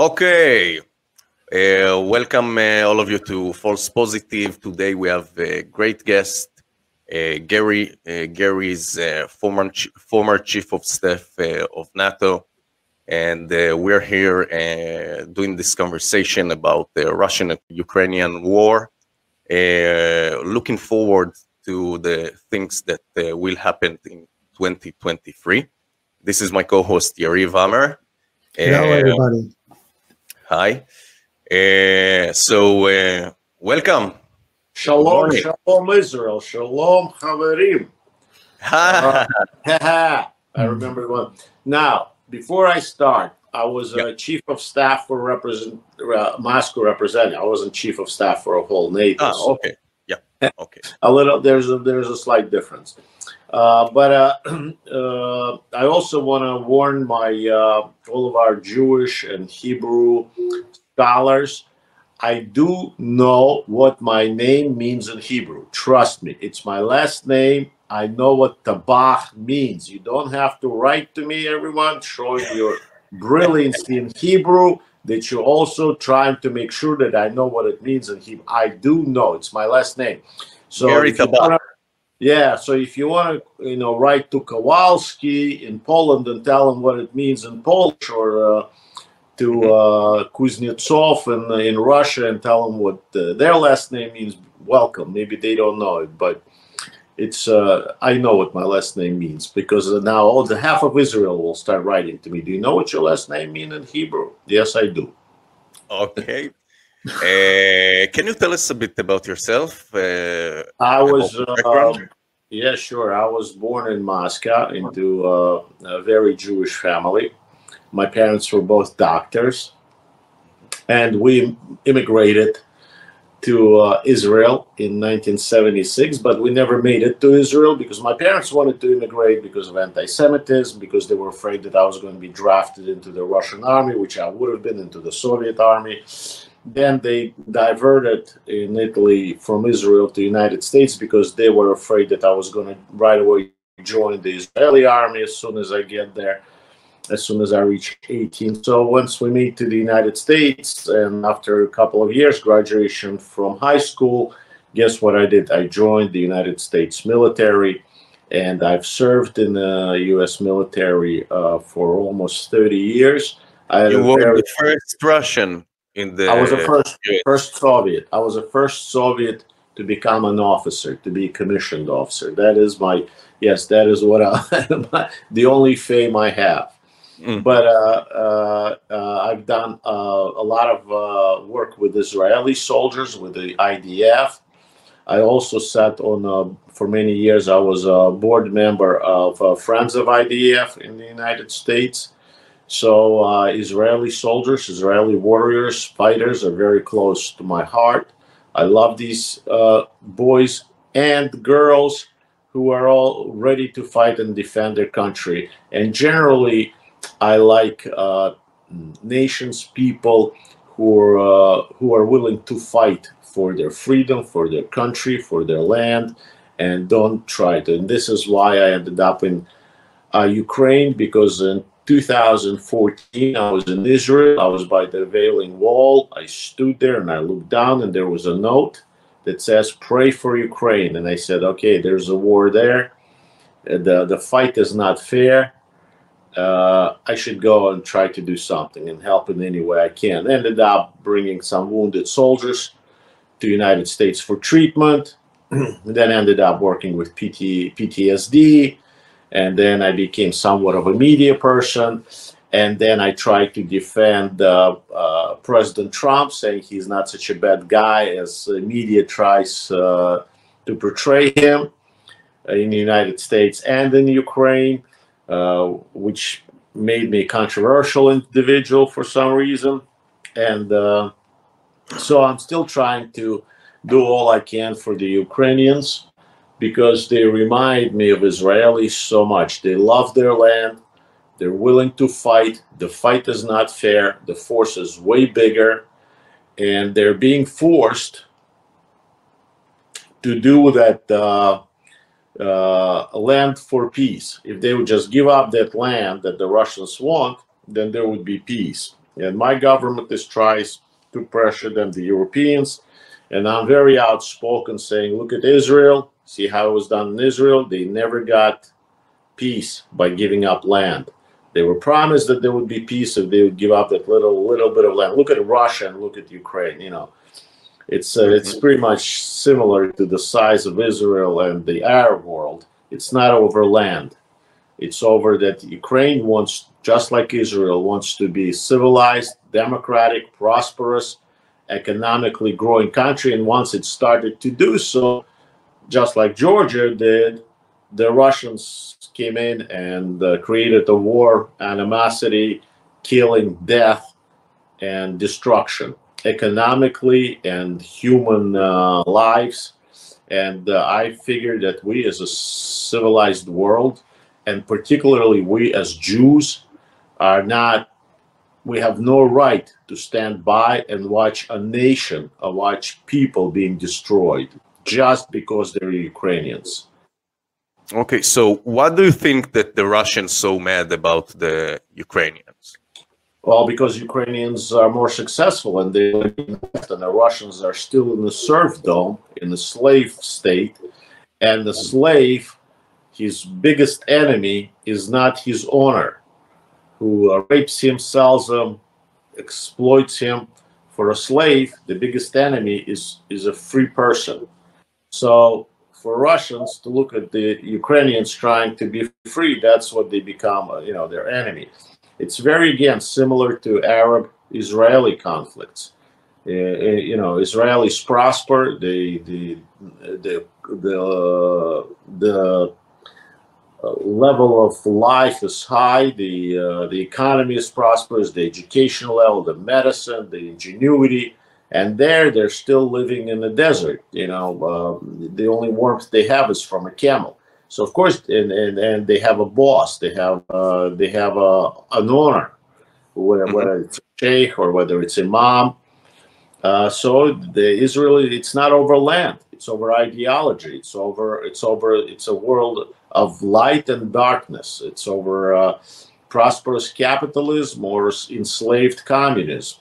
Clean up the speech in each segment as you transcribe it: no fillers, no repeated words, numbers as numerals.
Okay, welcome all of you to False Positive. Today we have a great guest, Gary. Gary is former chief of staff of NATO, and we're here doing this conversation about the Russian-Ukrainian war. Looking forward to the things that will happen in 2023. This is my co-host Yariv. Hello, everybody. Hi. Welcome. Shalom, shalom, Israel. Shalom, Chaverim. I remember one. Now, before I start, I was chief of staff for Moscow representative. I wasn't chief of staff for a whole NATO. Okay. Yeah. Okay. There's a slight difference. But I also want to warn all of our Jewish and Hebrew scholars. I do know what my name means in Hebrew. Trust me, it's my last name. I know what Tabah means. You don't have to write to me, everyone, showing your brilliance in Hebrew, that you're also trying to make sure that I know what it means in Hebrew. I do know. It's my last name. So so if you want to, write to Kowalski in Poland and tell him what it means in Polish, or to Kuznetsov in Russia and tell them what their last name means, welcome. Maybe they don't know it, but it's I know what my last name means, because now half of Israel will start writing to me. Do you know what your last name means in Hebrew? Yes, I do. Okay. Can you tell us a bit about yourself? Yeah, sure. I was born in Moscow into a very Jewish family. My parents were both doctors, and we immigrated to Israel in 1976, but we never made it to Israel because my parents wanted to immigrate because of anti-Semitism, because they were afraid that I was going to be drafted into the Russian army, which I would have been, into the Soviet army. Then they diverted in Italy from Israel to the United States because they were afraid that I was going to right away join the Israeli army as soon as I get there, as soon as I reach 18. So once we made to the United States, and after a couple of years graduation from high school, guess what I did? I joined the United States military, and I've served in the U.S. military for almost 30 years. You were the first Russian in the... I was the first Soviet. I was the first Soviet to become an officer, to be a commissioned officer. That is that is what the only fame I have. But I've done a lot of work with Israeli soldiers, with the IDF. I also sat on, for many years, I was a board member of Friends of IDF in the United States. So Israeli soldiers, Israeli warriors, fighters are very close to my heart. I love these boys and girls who are all ready to fight and defend their country. And generally, I like nations, people who are willing to fight for their freedom, for their country, for their land, and don't try to. And this is why I ended up in Ukraine, because in 2014 I was in Israel. I was by the Wailing Wall. I stood there and I looked down, and there was a note that says, "Pray for Ukraine." And I said, okay, there's a war there. The fight is not fair. I should go and try to do something and help in any way I can. Ended up bringing some wounded soldiers to the United States for treatment. Then ended up working with PTSD. And then I became somewhat of a media person. And then I tried to defend President Trump, saying he's not such a bad guy as the media tries to portray him in the United States and in Ukraine, which made me a controversial individual for some reason. And so I'm still trying to do all I can for the Ukrainians, because they remind me of Israelis so much. They love their land. They're willing to fight. The fight is not fair. The force is way bigger. And they're being forced to do that land for peace. If they would just give up that land that the Russians want, then there would be peace. And my government tries to pressure them, the Europeans. And I'm very outspoken saying, look at Israel, see how it was done in Israel. They never got peace by giving up land. They were promised that there would be peace if they would give up that little bit of land. Look at Russia and look at Ukraine. You know, it's pretty much similar to the size of Israel and the Arab world. It's not over land. It's over that Ukraine wants, just like Israel, wants to be civilized, democratic, prosperous, economically growing country. And once it started to do so, just like Georgia did, the Russians came in and created a war, animosity, killing, death, and destruction, economically and human lives. And I figured that we as a civilized world, and particularly we as Jews, we have no right to stand by and watch a nation, watch people being destroyed just because they're Ukrainians. Okay, so what do you think that the Russians so mad about the Ukrainians? Well, because Ukrainians are more successful and the Russians are still in the serfdom, in the slave state, and the slave, his biggest enemy is not his owner, who rapes him, sells him, exploits him. For a slave, the biggest enemy is a free person. So for Russians to look at the Ukrainians trying to be free, that's what they become, their enemy. It's very, again, similar to Arab-Israeli conflicts. Israelis prosper, the level of life is high, the economy is prosperous, the education level, the medicine, the ingenuity, and they're still living in the desert. The only warmth they have is from a camel. So of course, and they have a boss, they have an owner, whether it's a sheikh or whether it's imam. So the Israeli, it's not over land, it's over ideology, it's a world of light and darkness. It's over prosperous capitalism or enslaved communism.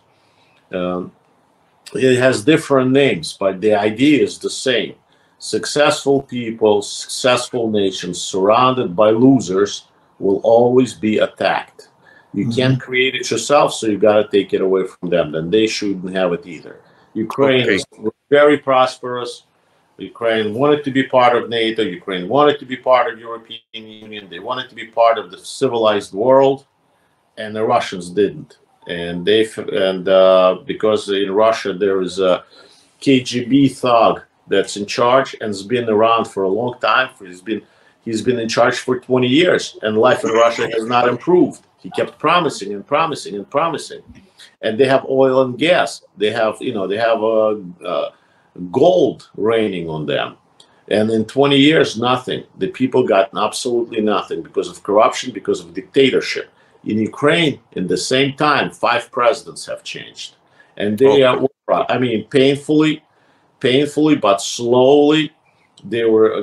It has different names, but the idea is the same. Successful people, successful nations surrounded by losers will always be attacked. You can't create it yourself, so you got to take it away from them. Then they shouldn't have it either. Ukraine is very prosperous. Ukraine wanted to be part of NATO. Ukraine wanted to be part of European Union. They wanted to be part of the civilized world, and the Russians didn't. And because in Russia there is a KGB thug that's in charge and has been around for a long time. He's been in charge for 20 years, and life in Russia has not improved. He kept promising and promising and promising, and they have oil and gas. They have gold raining on them, and in 20 years, nothing. The people got absolutely nothing because of corruption, because of dictatorship. In Ukraine, in the same time, 5 presidents have changed, and they are, painfully, but slowly, they were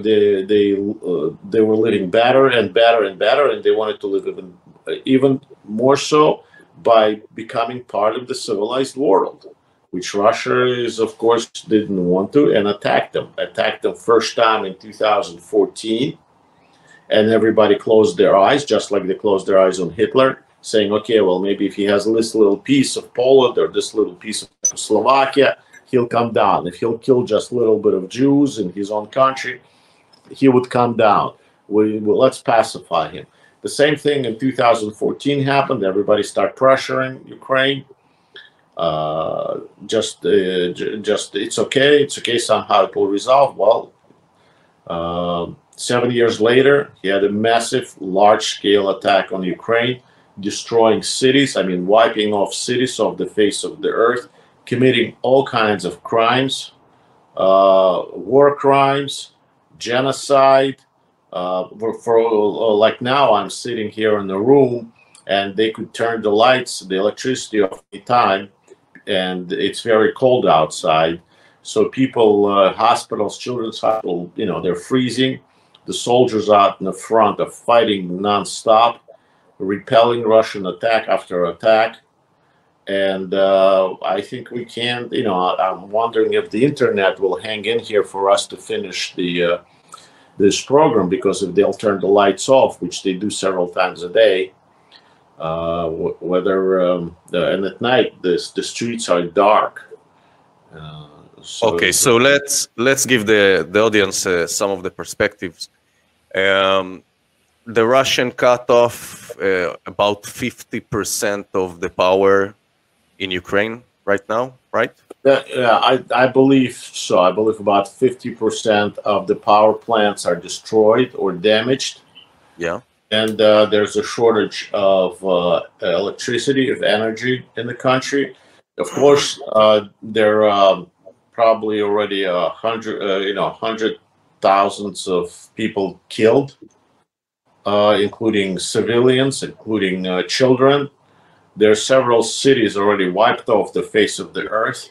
living better and better and better, and they wanted to live even more so by becoming part of the civilized world, which Russia of course didn't want to, and attacked them first time in 2014, and everybody closed their eyes, just like they closed their eyes on Hitler, saying, okay, well, maybe if he has this little piece of Poland or this little piece of Slovakia, he'll come down. If he'll kill just a little bit of Jews in his own country, he would come down. Let's pacify him. The same thing in 2014 happened. Everybody started pressuring Ukraine. Just it's okay. Somehow it will resolve. Well, 7 years later, he had a massive, large-scale attack on Ukraine, destroying cities. Wiping off cities off the face of the earth, committing all kinds of crimes, war crimes, genocide. Like now, I'm sitting here in the room, and they could turn the lights, the electricity off any time, and it's very cold outside. So people, hospitals, children's hospital, they're freezing. The soldiers out in the front are fighting nonstop, repelling Russian attack after attack. And I think we can, I'm wondering if the internet will hang in here for us to finish this program, because if they'll turn the lights off, which they do several times a day, and at night the streets are dark. Okay, so let's give the audience some of the perspectives. The Russian cut off about 50% of the power in Ukraine right now, right? Yeah, I believe so. I believe about 50% of the power plants are destroyed or damaged. Yeah. And there's a shortage of electricity, of energy in the country. Of course, there are probably already 100,000s of people killed, including civilians, including children. There are several cities already wiped off the face of the earth.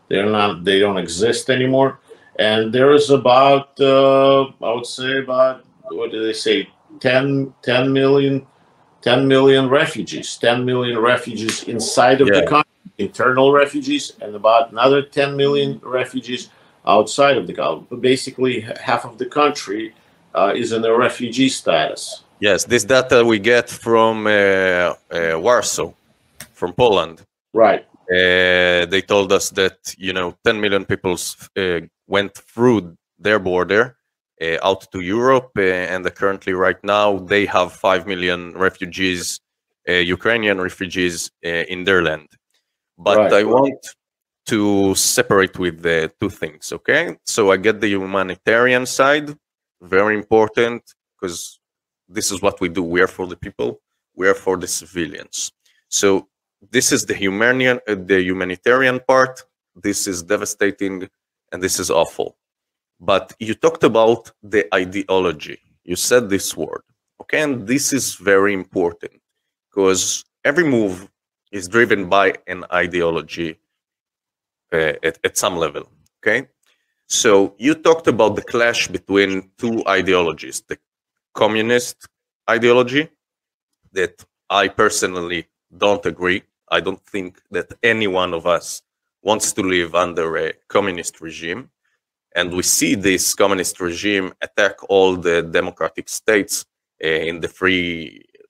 They don't exist anymore. And there is about, I would say about, what do they say, 10 million refugees, 10 million refugees inside of the country, internal refugees, and about another 10 million refugees outside of the country. Basically, half of the country is in a refugee status. Yes, this data we get from Warsaw, from Poland. Right. They told us that 10 million people went through their border out to Europe, and currently right now they have 5 million refugees, Ukrainian refugees in their land. But I want to separate with the two things, okay? So I get the humanitarian side, very important, because this is what we do. We are for the people, we are for the civilians. So this is the humanitarian part. This is devastating and this is awful. But you talked about the ideology. You said this word, okay? And this is very important because every move is driven by an ideology at some level, okay? So you talked about the clash between two ideologies, the communist ideology that I personally don't agree. I don't think that any one of us wants to live under a communist regime. And we see this communist regime attack all the democratic states in the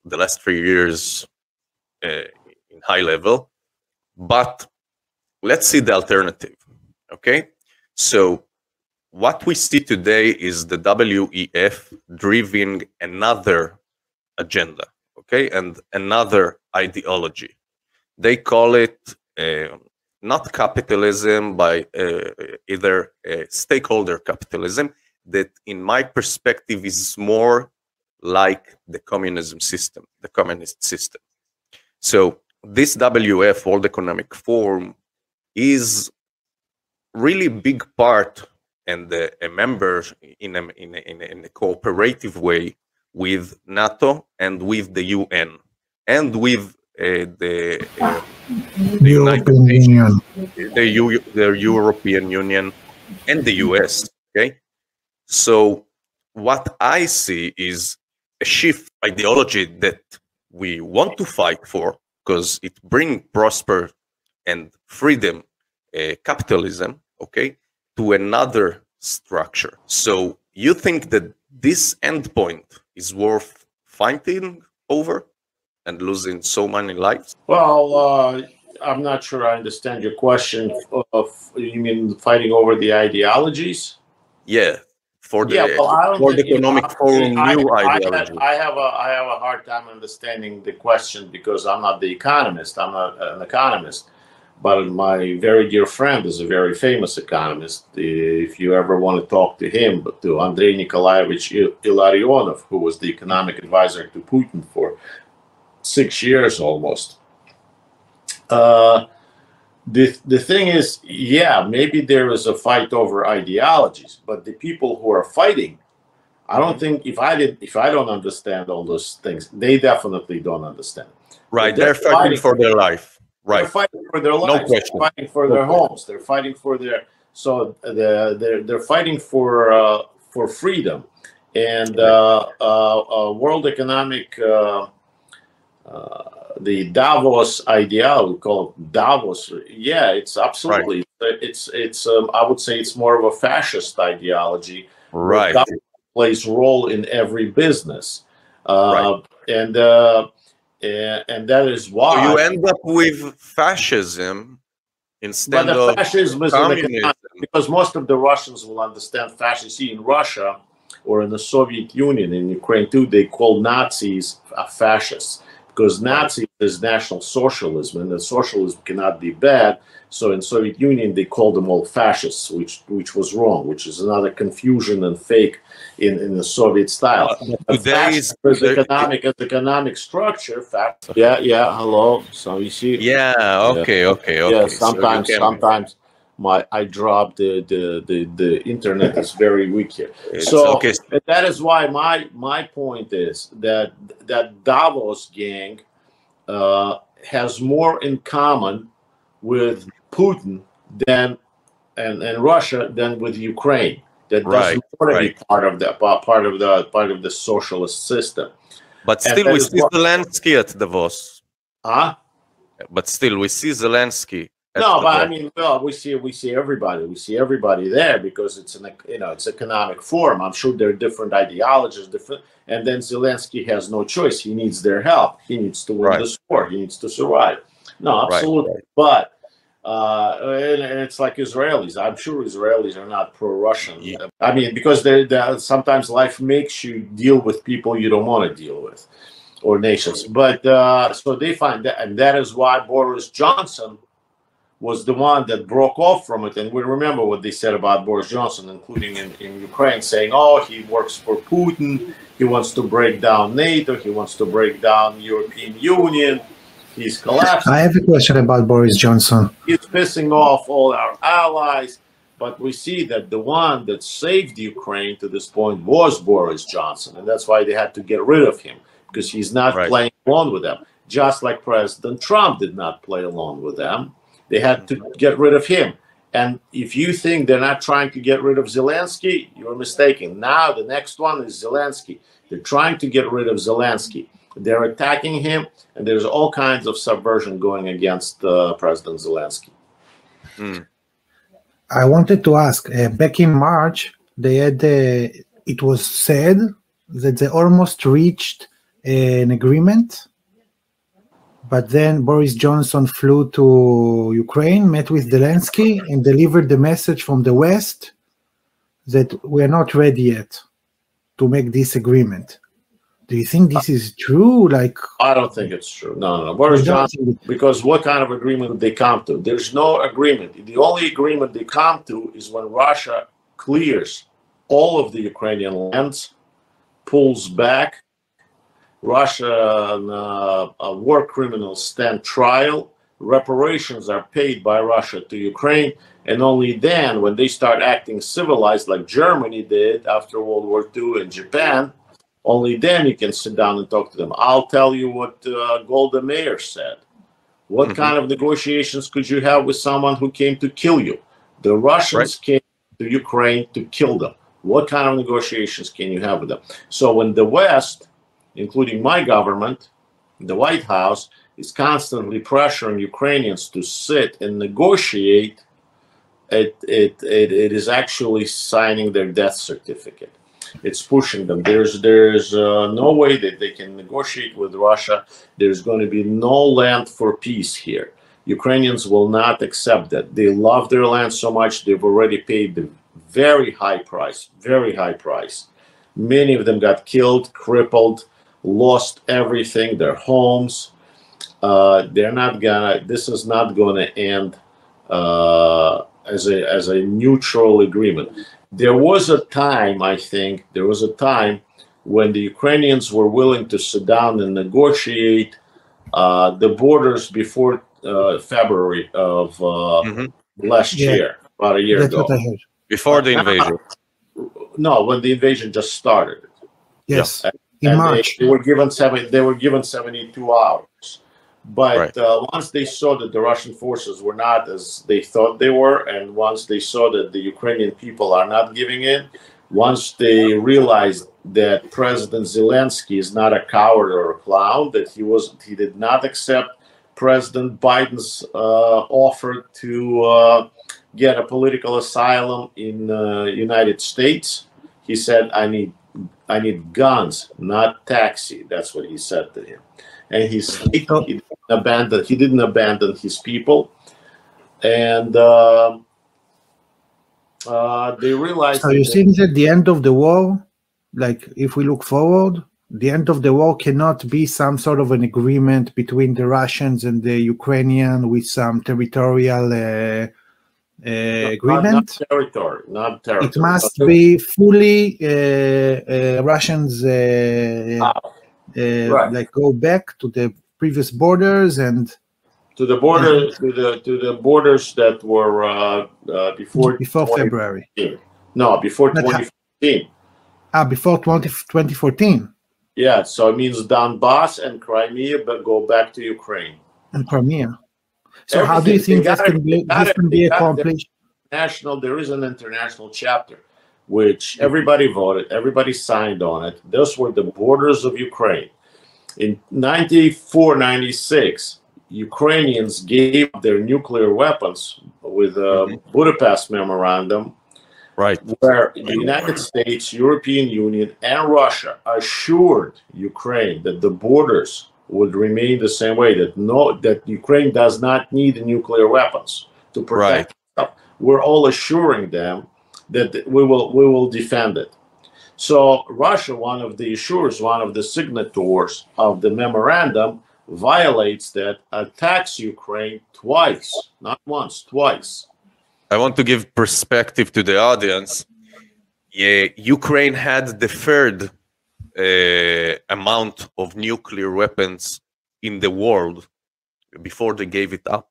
last 3 years in high level. But let's see the alternative, okay? So what we see today is the WEF driving another agenda, okay, and another ideology. They call it not capitalism, by either stakeholder capitalism, that in my perspective is more like the communism system, the communist system. So this WF, World Economic Forum, is really big part and a member in a cooperative way with NATO and with the UN and with the European Union, the European Union and the US, okay? So what I see is a shift ideology that we want to fight for because it brings prosper and freedom, capitalism, okay, to another structure. So you think that this endpoint is worth fighting over and losing so many lives? Well, I'm not sure I understand your question. You mean fighting over the ideologies? Yeah, for the Economic Forum new ideology. I have a hard time understanding the question because I'm not the economist. I'm not an economist. But my very dear friend is a very famous economist. If you ever want to talk to him, to Andrei Nikolaevich Ilarionov, who was the economic advisor to Putin for 6 years almost. The thing is, yeah, maybe there is a fight over ideologies, but the people who are fighting, I don't think if I don't understand all those things, they definitely don't understand. Right, they're fighting for their life. Right. They're fighting for their lives. No question. They're fighting for their homes. They're fighting for their they're fighting for freedom. And World Economic the Davos ideology, we call it Davos. Yeah, it's absolutely. Right. It's. I would say it's more of a fascist ideology. Right. Davos plays role in every business. Right. And that is why so you end up with fascism instead of fascism is communism, because most of the Russians will understand fascism. See, in Russia or in the Soviet Union, in Ukraine too, they call Nazis fascists. Because Nazi is National Socialism, and the socialism cannot be bad. So in Soviet Union, they called them all fascists, which was wrong, which is another confusion and fake in the Soviet style. Today's economic structure. Yeah. Hello. So you see. Yeah. Okay. Yeah. Sometimes I dropped the internet is very weak here. So that is why my point is that Davos gang has more in common with Putin than and Russia than with Ukraine. That doesn't want to be part of the socialist system. But still, we see Zelensky at Davos. But still, we see Zelensky. No, but I mean, well, we see everybody. We see everybody there because it's it's economic forum. I'm sure there are different ideologies, and then Zelensky has no choice. He needs their help. He needs to win this war. He needs to survive. No, absolutely. But and it's like Israelis. I'm sure Israelis are not pro-Russian. Yeah. I mean, because sometimes life makes you deal with people you don't want to deal with, or nations. But so they find that, and that is why Boris Johnson was the one that broke off from it. And we remember what they said about Boris Johnson, including in Ukraine, saying, oh, he works for Putin, he wants to break down NATO, he wants to break down European Union, he's collapsing. I have a question about Boris Johnson. He's pissing off all our allies, but we see that the one that saved Ukraine to this point was Boris Johnson, and that's why they had to get rid of him, because he's not playing along with them. Just like President Trump did not play along with them. They had to get rid of him. And if you think they're not trying to get rid of Zelensky, you're mistaken. Now the next one is Zelensky. They're trying to get rid of Zelensky. They're attacking him, and there's all kinds of subversion going against President Zelensky. I wanted to ask, back in March, they had it was said that they almost reached an agreement. But then Boris Johnson flew to Ukraine, met with Zelensky, and delivered the message from the West that we are not ready yet to make this agreement. Do you think this is true? I don't think it's true. No. Boris Johnson, because what kind of agreement did they come to? There's no agreement. The only agreement they come to is when Russia clears all of the Ukrainian lands, pulls back, Russian war criminals stand trial, reparations are paid by Russia to Ukraine, and only then, when they start acting civilized like Germany did after World War II and Japan, only then you can sit down and talk to them. I'll tell you what Golda Meir said. What kind of negotiations could you have with someone who came to kill you? The Russians came to Ukraine to kill them. What kind of negotiations can you have with them? So when the West, including my government, the White House, is constantly pressuring Ukrainians to sit and negotiate, it is actually signing their death certificate. It's pushing them. There's no way that they can negotiate with Russia. There's going to be no land for peace here. Ukrainians will not accept that. They love their land so much, they've already paid the very high price, Many of them got killed, crippled, lost everything, their homes. This is not gonna end as a neutral agreement. There was a time, I think, when the Ukrainians were willing to sit down and negotiate the borders before February of last year, about a year ago. What I heard. Before the invasion. No, when the invasion just started. Yes. In March, they were given 72 hours. But once they saw that the Russian forces were not as they thought they were, and once they saw that the Ukrainian people are not giving in, once they realized that President Zelensky is not a coward or a clown, that he did not accept President Biden's offer to get a political asylum in United States. He said, I need guns, not taxi. That's what he said to him. And he didn't abandon his people. And they realized. So you think that the end of the war, like if we look forward, the end of the war cannot be some sort of an agreement between the Russians and the Ukrainian with some territorial agreement? Not territory. It must be fully Russians right. like go back to the previous borders and to the border to the borders that were before February. No, before 2014. Before 2014. Yeah, so it means Donbass and Crimea, but go back to Ukraine. And Crimea. So how do you think this can be accomplished? There is an international chapter, which everybody voted, everybody signed on it. Those were the borders of Ukraine. In 94, 96, Ukrainians gave their nuclear weapons with a Budapest Memorandum, right, where the United States, European Union, and Russia assured Ukraine that the borders would remain the same way, that Ukraine does not need nuclear weapons to protect itself. We're all assuring them that we will defend it. So Russia, one of the issuers, one of the signatories of the memorandum, violates that, attacks Ukraine twice, not once, twice. I want to give perspective to the audience. Ukraine had the third amount of nuclear weapons in the world before they gave it up.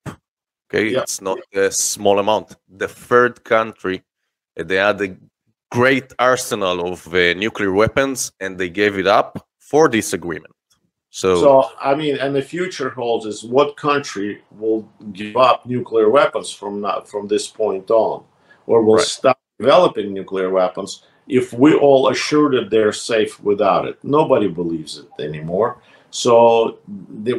Okay, yeah. It's not a small amount. The third country, they had a great arsenal of nuclear weapons, and they gave it up for this agreement. So I mean, and the future holds is what country will give up nuclear weapons from this point on, or will stop developing nuclear weapons if we all assure that they're safe without it. Nobody believes it anymore. So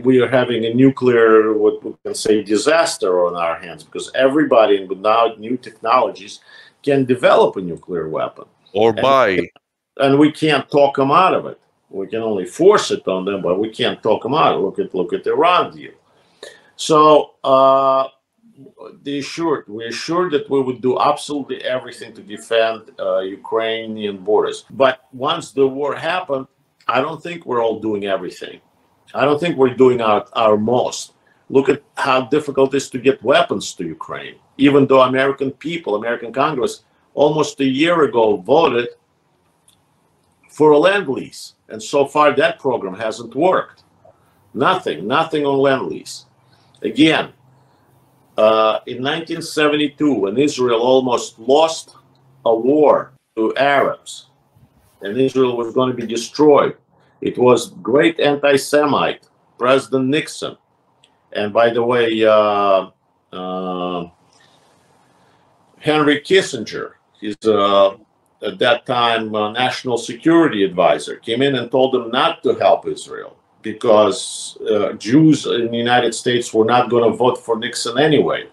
we are having a nuclear, what we can say, disaster on our hands, because everybody with now new technologies can develop a nuclear weapon. And we can't talk them out of it. We can only force it on them, but we can't talk them out. Look at the Iran deal. So we assured that we would do absolutely everything to defend Ukrainian borders. But once the war happened, I don't think we're all doing everything. I don't think we're doing our most. Look at how difficult it is to get weapons to Ukraine. Even though American people, American Congress, almost a year ago voted for a Lend-Lease. And so far that program hasn't worked. Nothing on Lend-Lease. Again, in 1972, when Israel almost lost a war to Arabs, and Israel was going to be destroyed, it was great anti-Semite, President Nixon. And by the way, Henry Kissinger, he's at that time national security advisor, came in and told them not to help Israel because Jews in the United States were not going to vote for Nixon anyway.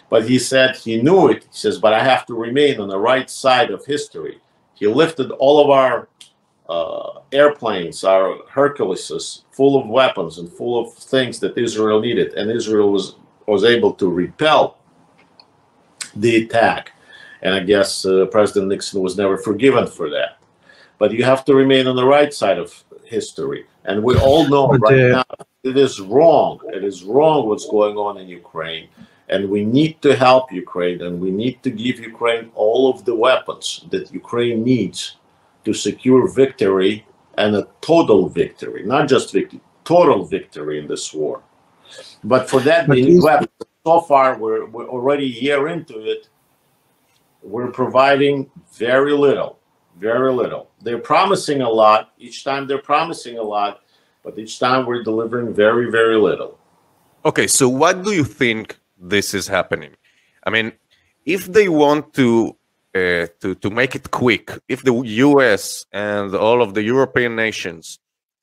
But he said he knew it. He says, but I have to remain on the right side of history. He lifted all of our airplanes, our Herculeses, full of weapons and full of things that Israel needed. And Israel was able to repel the attack. And I guess President Nixon was never forgiven for that. But you have to remain on the right side of history. And we all know now it is wrong. It is wrong what's going on in Ukraine. And we need to help Ukraine. And we need to give Ukraine all of the weapons that Ukraine needs to secure victory, and a total victory. Not just victory, total victory in this war. But for that, they need weapons. So far, we're already a year into it. We're providing very little, very little. They're promising a lot. Each time they're promising a lot, but each time we're delivering very, very little. Okay, so what do you think this is happening? I mean, if they want to to make it quick, if the US and all of the European nations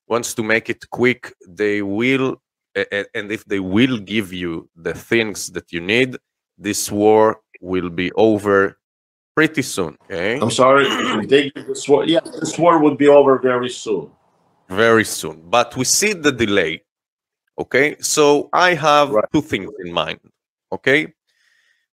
wants to make it quick, they will, and if they will give you the things that you need, this war will be over pretty soon. Okay, I'm sorry, if they give this war, yeah, this war would be over very soon. Very soon, but we see the delay. Okay, so I have two things in mind. Okay,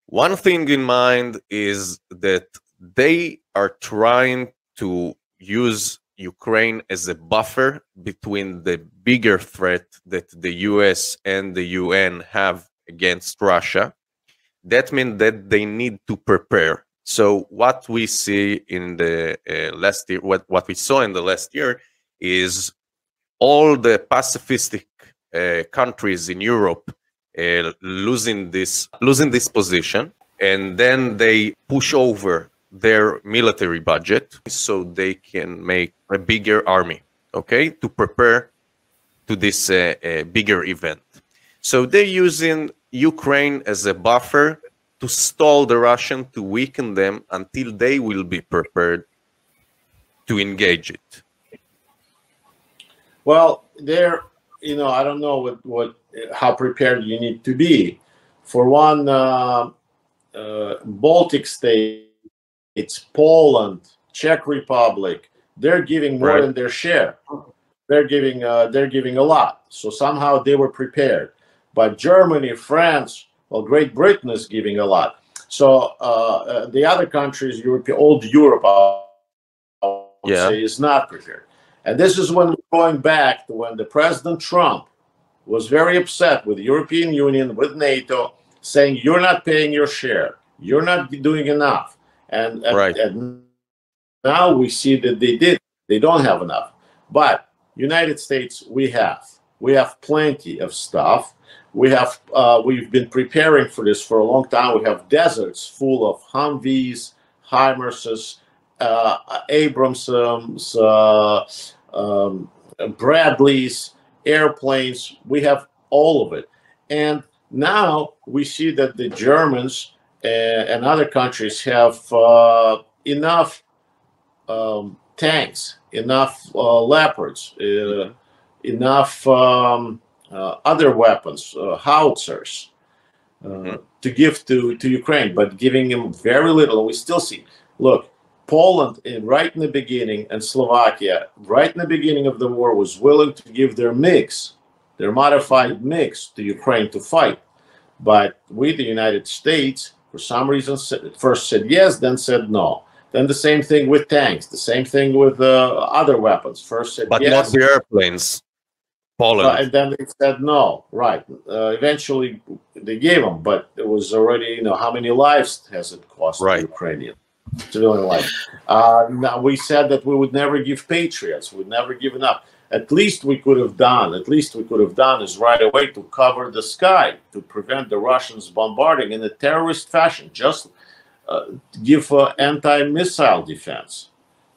one thing in mind is that they are trying to use Ukraine as a buffer between the bigger threat that the US and the UN have against Russia. That means that they need to prepare. So what we see in the last year, what we saw in the last year is all the pacifistic countries in Europe losing this position, and then they push over their military budget so they can make a bigger army, okay, to prepare to this bigger event. So they're using Ukraine as a buffer to stall the Russian, to weaken them until they will be prepared to engage it. Well, there, I don't know how prepared you need to be. For one, Baltic states, Poland, Czech Republic, they're giving more than their share. They're giving a lot. So somehow they were prepared. But Germany, France, well, Great Britain is giving a lot. So the other countries, old Europe, I would say, is not prepared. And this is when we're going back to when the President Trump was very upset with the European Union, with NATO, saying, you're not paying your share. You're not doing enough. And now we see that they don't have enough. But United States, we have plenty of stuff. We've been preparing for this for a long time. We have deserts full of Humvees, HIMARSes, Abramsons, Bradleys, airplanes. We have all of it. And now we see that the Germans and other countries have enough tanks, enough Leopards, enough other weapons, howitzers, to give to Ukraine, but giving them very little. We still see, look, Poland, right in the beginning, and Slovakia, right in the beginning of the war, was willing to give their MiGs, their modified MiGs, to Ukraine to fight. But we, the United States, for some reason, first said yes, then said no. Then the same thing with tanks, the same thing with other weapons. First said but yes. But not the airplanes. Poland. And then they said no. Right. Eventually, they gave them, but it was already, how many lives has it cost the Ukrainian civilian life? Now we said that we would never give Patriots. We'd never give enough. At least we could have done is right away to cover the sky, to prevent the Russians bombarding in a terrorist fashion. Just give anti-missile defense,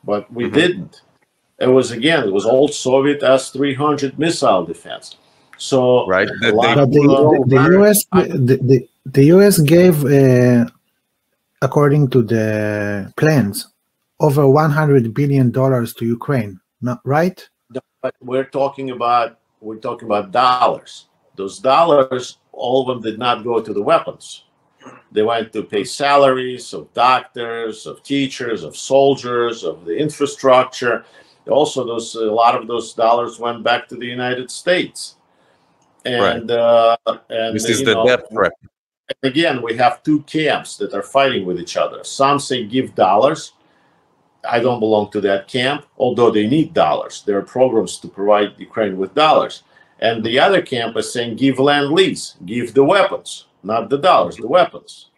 but we didn't. It was old Soviet S-300 missile defense. So the US gave, according to the plans, over $100 billion to Ukraine. Not right? But we're talking about dollars. Those dollars, all of them did not go to the weapons. They went to pay salaries of doctors, of teachers, of soldiers, of the infrastructure. Also, a lot of those dollars went back to the United States. And this is the death trap. Again, we have two camps that are fighting with each other. Some say give dollars. I don't belong to that camp, although they need dollars. There are programs to provide Ukraine with dollars. And the other camp is saying give land lease, give the weapons, not the dollars, the weapons.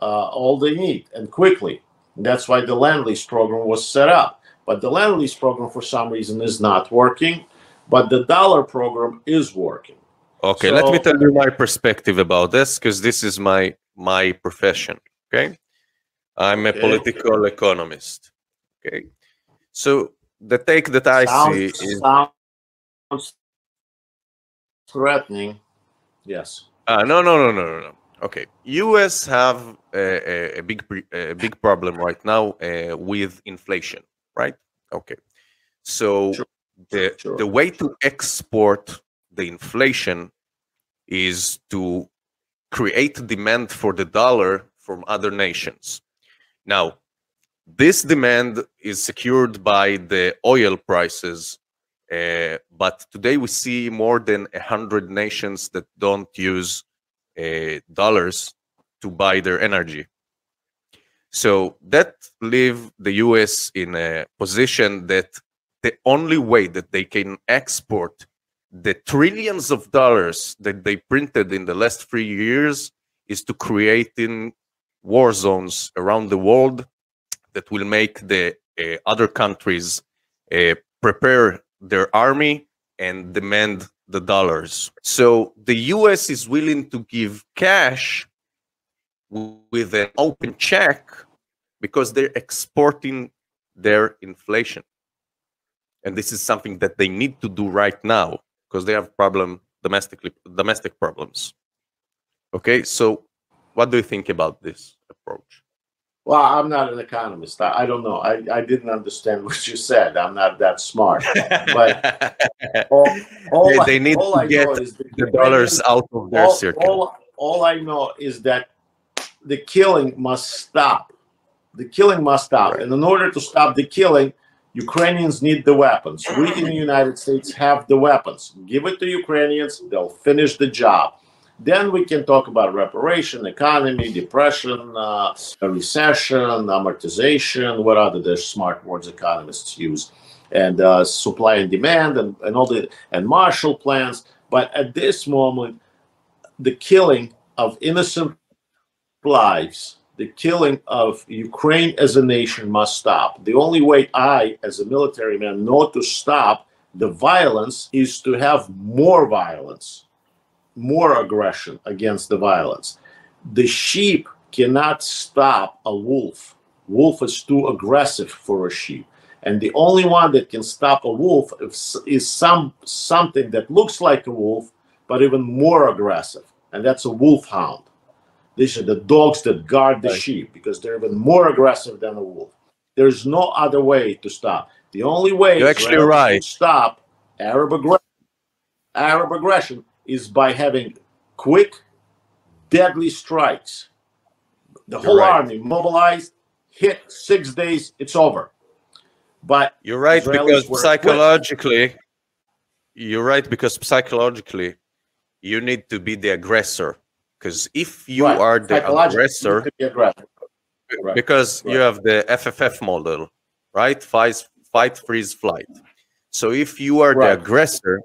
All they need, and quickly. That's why the land lease program was set up. But the land lease program, for some reason, is not working. But the dollar program is working. Okay, so, let me tell you my perspective about this, because this is my profession. Okay, I'm a political economist. Okay, so the take that I see is threatening. Yes. No. Okay, U.S. have a big problem right now with inflation, right? Okay, so Sure. the way to export the inflation is to create demand for the dollar from other nations. Now, this demand is secured by the oil prices, but today we see more than 100 nations that don't use dollars to buy their energy. So that leave the US in a position that the only way that they can export the trillions of dollars that they printed in the last 3 years is to create in war zones around the world that will make the other countries prepare their army and demand the dollars. So the US is willing to give cash with an open check because they're exporting their inflation. And this is something that they need to do right now because they have domestic problems. Okay, so what do you think about this approach? Well, I'm not an economist. I don't know. I didn't understand what you said. I'm not that smart. But they need to get the dollars out of their circle. All I know is that the killing must stop. The killing must stop. Right. And in order to stop the killing, Ukrainians need the weapons. We in the United States have the weapons. Give it to Ukrainians, they'll finish the job. Then we can talk about reparation, economy, depression, recession, amortization, what other the smart words economists use, and supply and demand, and all the and Marshall plans. But at this moment, the killing of innocent lives, the killing of Ukraine as a nation must stop. The only way I, as a military man, know to stop the violence is to have more violence, more aggression against the violence. The sheep cannot stop a wolf. Wolf is too aggressive for a sheep. And the only one that can stop a wolf is something that looks like a wolf, but even more aggressive. And that's a wolfhound. These are the dogs that guard the sheep because they're even more aggressive than a wolf. There's no other way to stop. The only way to stop Arab aggression is by having quick, deadly strikes. The whole army mobilized, hit 6 days, it's over. But you're right, because psychologically, you need to be the aggressor. Because if you are the aggressor, because you have the FFF model, right? Fight, freeze, flight. So if you are the aggressor,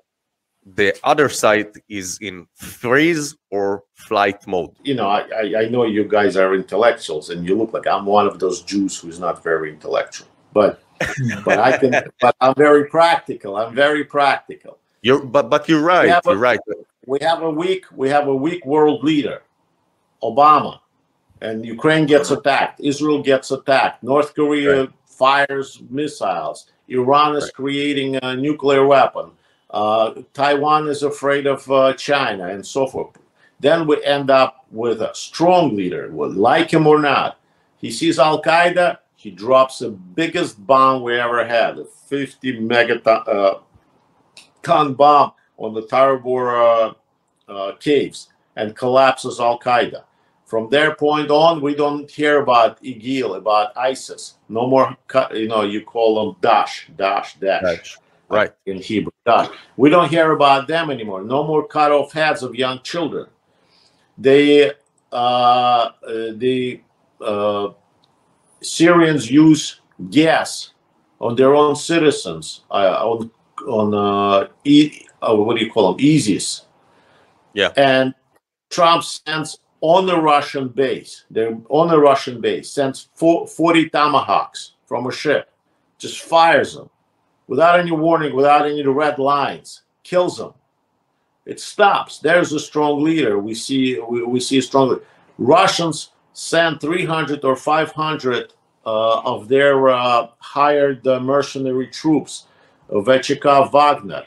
the other side is in freeze or flight mode. You know, I know you guys are intellectuals, and you look like I'm one of those Jews who's not very intellectual. But but I'm very practical. I'm very practical. But you're right. You're right. We have a weak world leader, Obama, and Ukraine gets attacked. Israel gets attacked. North Korea fires missiles. Iran is creating a nuclear weapon. Taiwan is afraid of China, and so forth. Then we end up with a strong leader, like him or not. He sees Al Qaeda, he drops the biggest bomb we ever had, a 50 megaton bomb on the Tabah caves, and collapses Al Qaeda. From their point on, we don't hear about IGIL, about ISIS. No more, you call them Daesh. Right. In Hebrew, Daesh. We don't hear about them anymore. No more cut off heads of young children. The Syrians use gas on their own citizens, what do you call them, ISIS. Yeah. And Trump sends on the Russian base. They're on the Russian base. Sends 40 tomahawks from a ship. Just fires them without any warning, without any red lines. Kills them. It stops. There's a strong leader. We see a strong leader. Russians send 300 or 500 of their hired mercenary troops, VCK Wagner,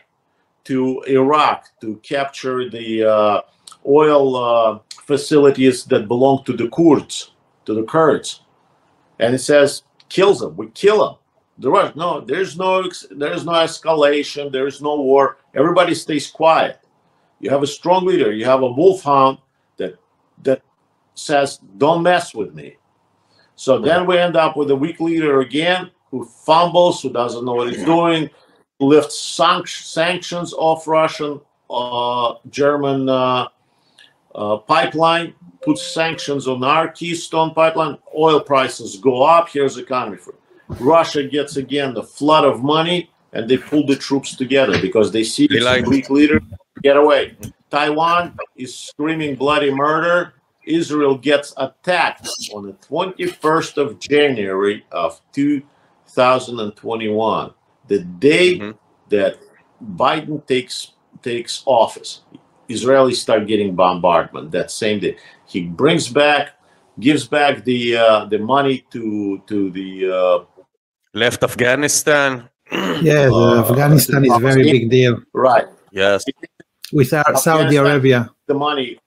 to Iraq to capture the oil facilities that belong to the Kurds, and it says kills them. We kill them. No, there's no escalation. There's no war. Everybody stays quiet. You have a strong leader. You have a wolfhound that says, "Don't mess with me." So then we end up with a weak leader again, who fumbles, who doesn't know what he's doing, lifts sanctions off Russian, German pipeline, puts sanctions on our Keystone pipeline. Oil prices go up. Here's the economy for it. Russia gets again the flood of money, and they pull the troops together because they see it's a weak leader. Get away. Taiwan is screaming bloody murder. Israel gets attacked on the 21st of January of 2021, the day that Biden takes office. Israelis start getting bombardment that same day. He gives back the money to the left Afghanistan. Yeah, Afghanistan is a very big deal. Right. Yes. With Saudi Arabia. The money.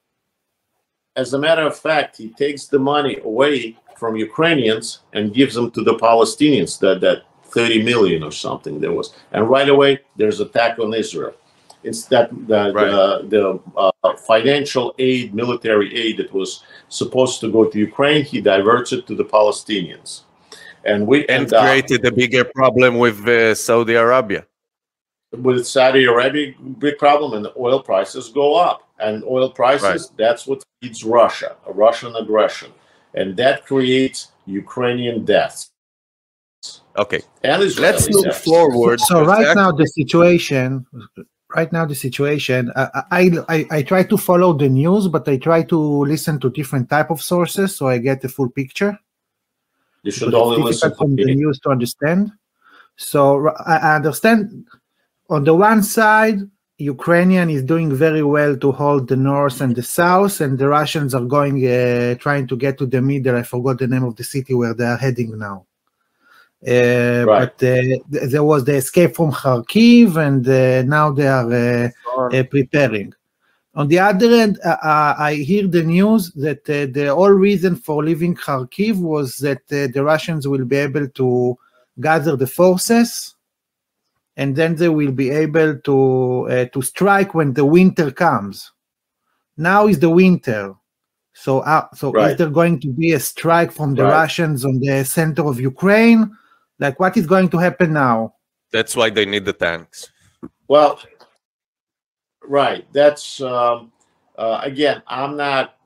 As a matter of fact, he takes the money away from Ukrainians and gives them to the Palestinians, that 30 million or something there was. And right away, there's attack on Israel. It's that the financial aid, military aid that was supposed to go to Ukraine, he diverts it to the Palestinians. And created a bigger problem with Saudi Arabia. With Saudi Arabia, big problem, and the oil prices go up. And oil prices, that's what feeds Russia, a Russian aggression. And that creates Ukrainian deaths. Okay, and let's move forward. So right now the situation, I try to follow the news, but I try to listen to different type of sources so I get the full picture. You should only listen from the news to understand. So I understand on the one side, Ukrainian is doing very well to hold the north and the south, and the Russians are going trying to get to the middle. I forgot the name of the city where they are heading now. But there was the escape from Kharkiv, and now they are preparing. On the other hand, I hear the news that the whole reason for leaving Kharkiv was that the Russians will be able to gather the forces, and then they will be able to strike when the winter comes. Now is the winter. So is there going to be a strike from the Russians on the center of Ukraine? Like, what is going to happen now? That's why they need the tanks. Well, that's again, I'm not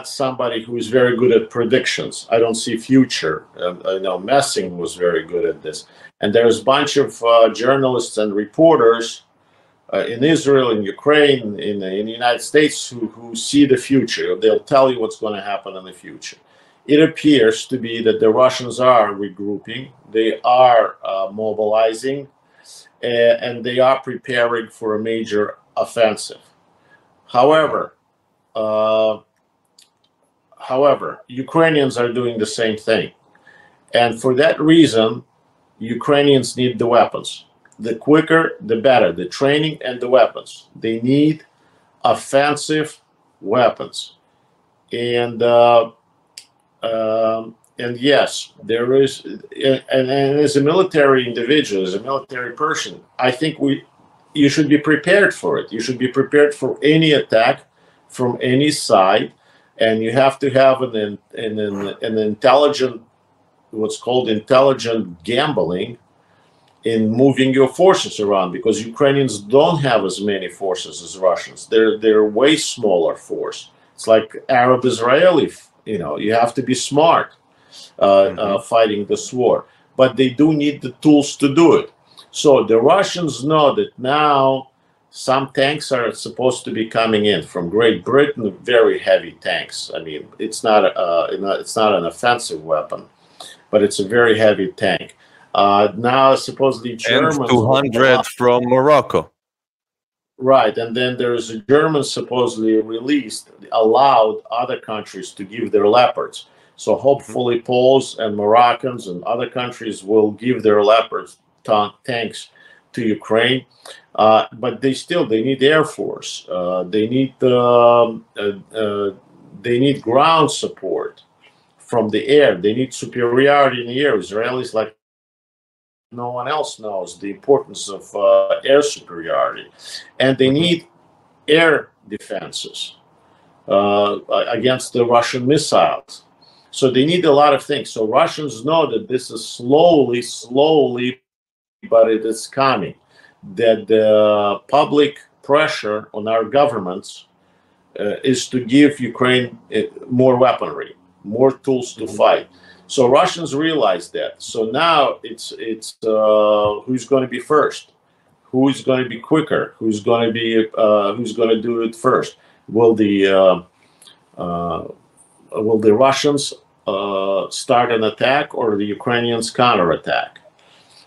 somebody who is very good at predictions. I don't see future. I know Messing was very good at this. And there's a bunch of journalists and reporters in Israel, in Ukraine, in the United States who see the future. They'll tell you what's going to happen in the future. It appears to be that the Russians are regrouping. They are mobilizing, and they are preparing for a major offensive. However, Ukrainians are doing the same thing. And for that reason, Ukrainians need the weapons. The quicker, the better. The training and the weapons. They need offensive weapons. And yes, there is, and as a military individual, as a military person, I think you should be prepared for it. You should be prepared for any attack from any side, and you have to have an intelligent, what's called intelligent gambling in moving your forces around, because Ukrainians don't have as many forces as Russians. They're way smaller force. It's like Arab-Israeli. You have to be smart fighting this war, but they do need the tools to do it. So the Russians know that now some tanks are supposed to be coming in from Great Britain, very heavy tanks. I mean, it's not an offensive weapon, but it's a very heavy tank. Now supposedly Germans, and 200 from Morocco. Right, and then there's a German supposedly released, allowed other countries to give their Leopards. So hopefully Poles and Moroccans and other countries will give their Leopards tanks to Ukraine, but they need Air Force. They need ground support from the air. They need superiority in the air. Israelis, like no one else, knows the importance of air superiority, and they need air defenses against the Russian missiles. So they need a lot of things. So Russians know that this is slowly, but it is coming. That the public pressure on our governments is to give Ukraine more weaponry, more tools to fight. So Russians realize that. So now it's who's going to be first, who is going to be quicker, who's going to do it first. Will the Russians start an attack, or the Ukrainians counterattack?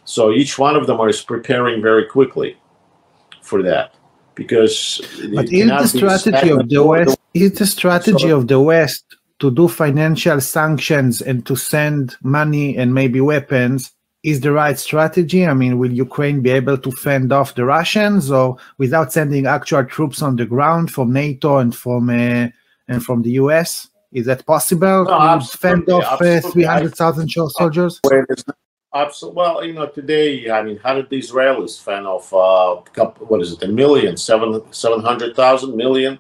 So each one of them is preparing very quickly for that, because. But is the strategy of the West? Is the strategy of the West to do financial sanctions and to send money and maybe weapons is the right strategy? I mean, will Ukraine be able to fend off the Russians, or without sending actual troops on the ground from NATO and from the US? Is that possible to fend off 300,000 soldiers? Absolutely. Well, today, I mean, how did the Israelis fend off what is it, 700,000 million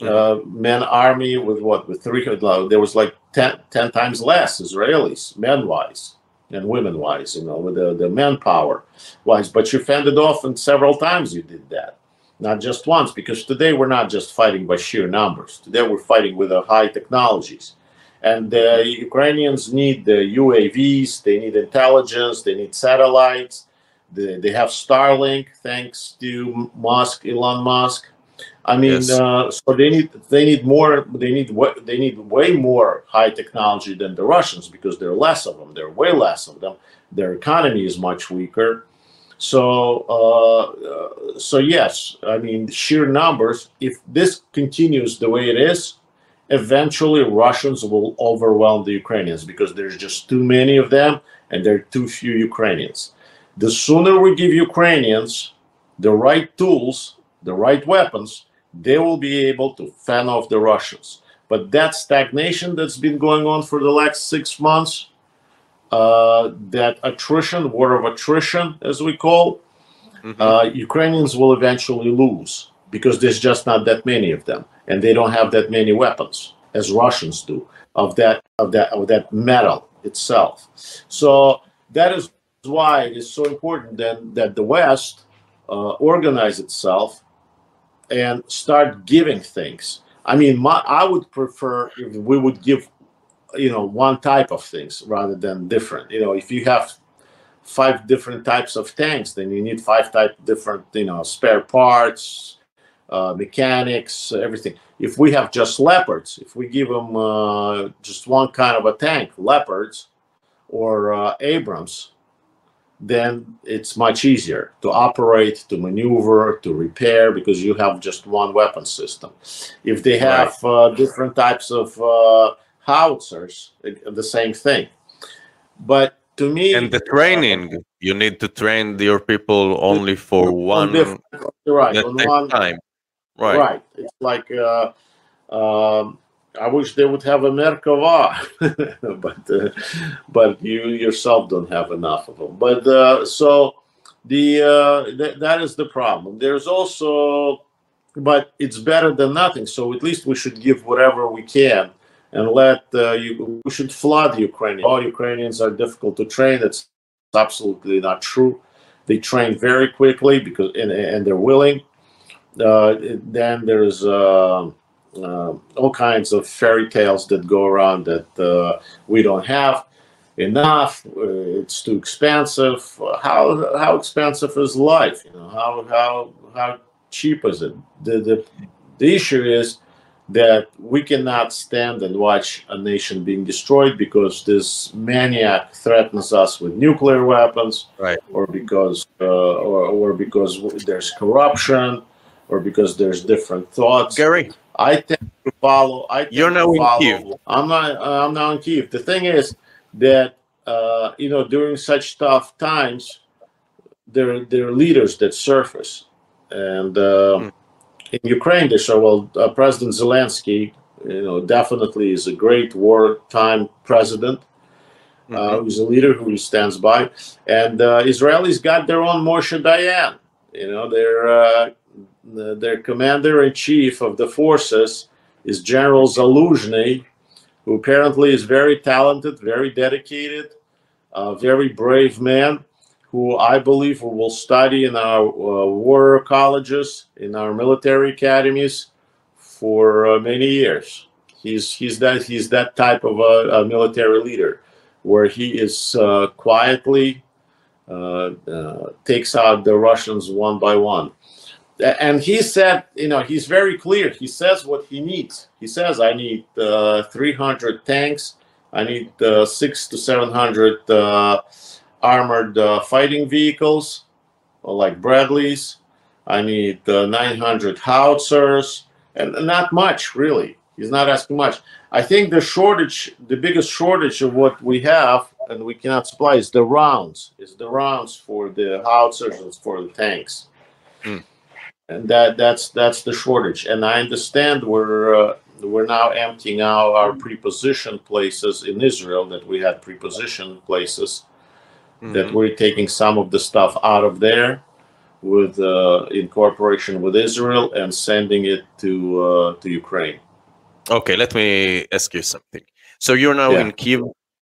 men army with what? With 300? There was like 10 times less Israelis, men-wise and women-wise, with the manpower wise. But you fended off, and several times you did that. Not just once, because today we're not just fighting by sheer numbers. Today we're fighting with high technologies. And the Ukrainians need the UAVs, they need intelligence, they need satellites. They have Starlink, thanks to Elon Musk. I mean, Yes. so they need more. They need way more high technology than the Russians, because there are less of them. There are way less of them. Their economy is much weaker. So yes, I mean, sheer numbers. If this continues the way it is, eventually Russians will overwhelm the Ukrainians, because there's just too many of them and there are too few Ukrainians. The sooner we give Ukrainians the right tools, the right weapons, they will be able to fend off the Russians. But that stagnation that's been going on for the last 6 months, that attrition, war of attrition, as we call, Ukrainians will eventually lose, because there's just not that many of them, and they don't have that many weapons as Russians do of that metal itself. So that is why it is so important then that the West organize itself and start giving things. I mean, I would prefer if we would give, one type of things rather than different. If you have 5 different types of tanks, then you need 5 different, spare parts, mechanics, everything. If we have just Leopards, if we give them just one kind of a tank, Leopards or Abrams, then it's much easier to operate, to maneuver, to repair, because you have just one weapon system. If they have different types of howitzers, the same thing. But to me, and the training, you need to train your people only for one time. Right. It's like I wish they would have a Merkava, but you yourself don't have enough of them. But so that is the problem. There's also, but it's better than nothing. So at least we should give whatever we can, and we should flood Ukraine. All Ukrainians are difficult to train. That's absolutely not true. They train very quickly because and they're willing. Then there's all kinds of fairy tales that go around that we don't have enough. It's too expensive. How expensive is life? How cheap is it? The issue is that we cannot stand and watch a nation being destroyed because this maniac threatens us with nuclear weapons, right? Or because there's corruption, or because there's different thoughts. Gary, I tend to follow. You're now in Kyiv. I'm now in Kyiv. The thing is that during such tough times, there are leaders that surface, and in Ukraine they say, well, President Zelensky, definitely is a great wartime president. Who's a leader who stands by, and Israelis got their own Moshe Dayan. Their commander-in-chief of the forces is General Zaluzhny, who apparently is very talented, very dedicated, very brave man, who I believe will study in our war colleges, in our military academies for many years. He's that type of a military leader, where he is quietly takes out the Russians one by one. And he said, he's very clear. He says what he needs. He says, I need 300 tanks. I need 600 to 700 armored fighting vehicles, like Bradleys. I need 900 howitzers, and not much, really. He's not asking much. I think the biggest shortage of what we have and we cannot supply is the rounds. It's the rounds for the howitzers and for the tanks. And that's the shortage. And I understand we're now emptying out our preposition places in Israel, that we had preposition places, that we're taking some of the stuff out of there with in cooperation with Israel and sending it to Ukraine. Okay, let me ask you something. So you're now in Kiev.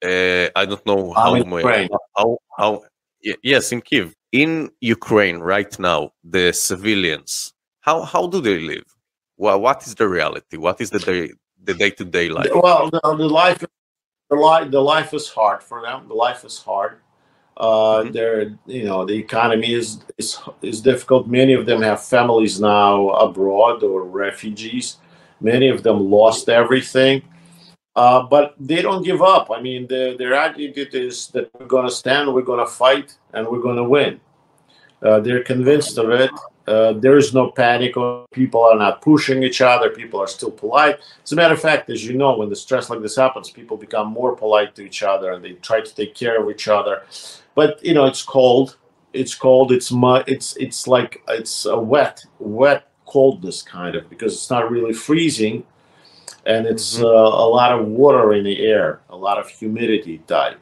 I don't know how. Yes, in Kiev. In Ukraine right now, the civilians, how do they live? Well, what is the reality? What is the day-to-day life? Well, the life is hard for them. The life is hard. The economy is difficult. Many of them have families now abroad or refugees. Many of them lost everything. But they don't give up. I mean, their attitude is that we're going to stand, we're going to fight, and we're going to win. They're convinced of it. There is no panic. People are not pushing each other. People are still polite. As a matter of fact, as you know, when the stress like this happens, people become more polite to each other, and they try to take care of each other. But it's cold. It's cold. It's mud. It's like a wet coldness kind of, because it's not really freezing. And it's a lot of water in the air, a lot of humidity type.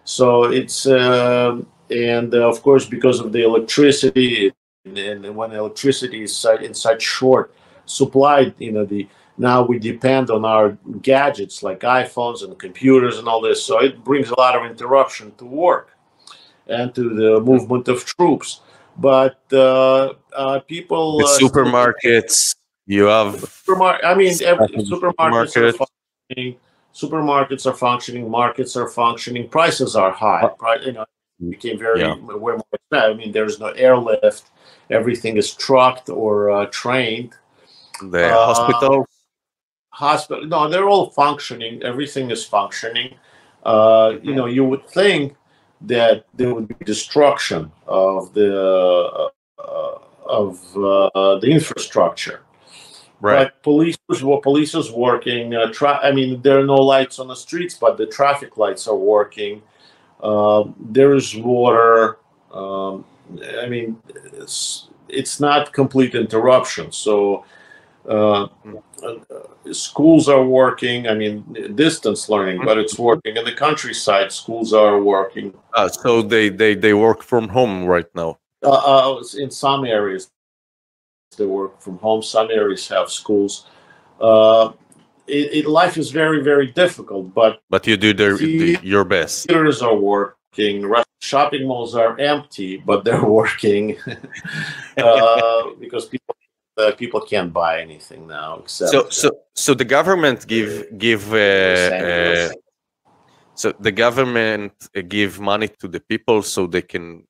So it's, and of course, because of the electricity, and when electricity is in such short supply, now we depend on our gadgets like iPhones and computers and all this. So it brings a lot of interruption to work and to the movement of troops. But people... The supermarkets... You have. Supermarkets are functioning. Supermarkets are functioning. Markets are functioning. Prices are high. Became way more expensive. I mean, there's no airlift. Everything is trucked or trained. The hospital. No, they're all functioning. Everything is functioning. You would think that there would be destruction of the infrastructure. Right. But police is working. There are no lights on the streets, but the traffic lights are working. There is water. It's not complete interruption. So schools are working. Distance learning, but it's working. In the countryside, schools are working. So they work from home right now. In some areas. They work from home. Some areas have schools. Life is very, very difficult, but you do your best. Theaters are working. Shopping malls are empty, but they're working because people can't buy anything now. Except so the government give money to the people so they can.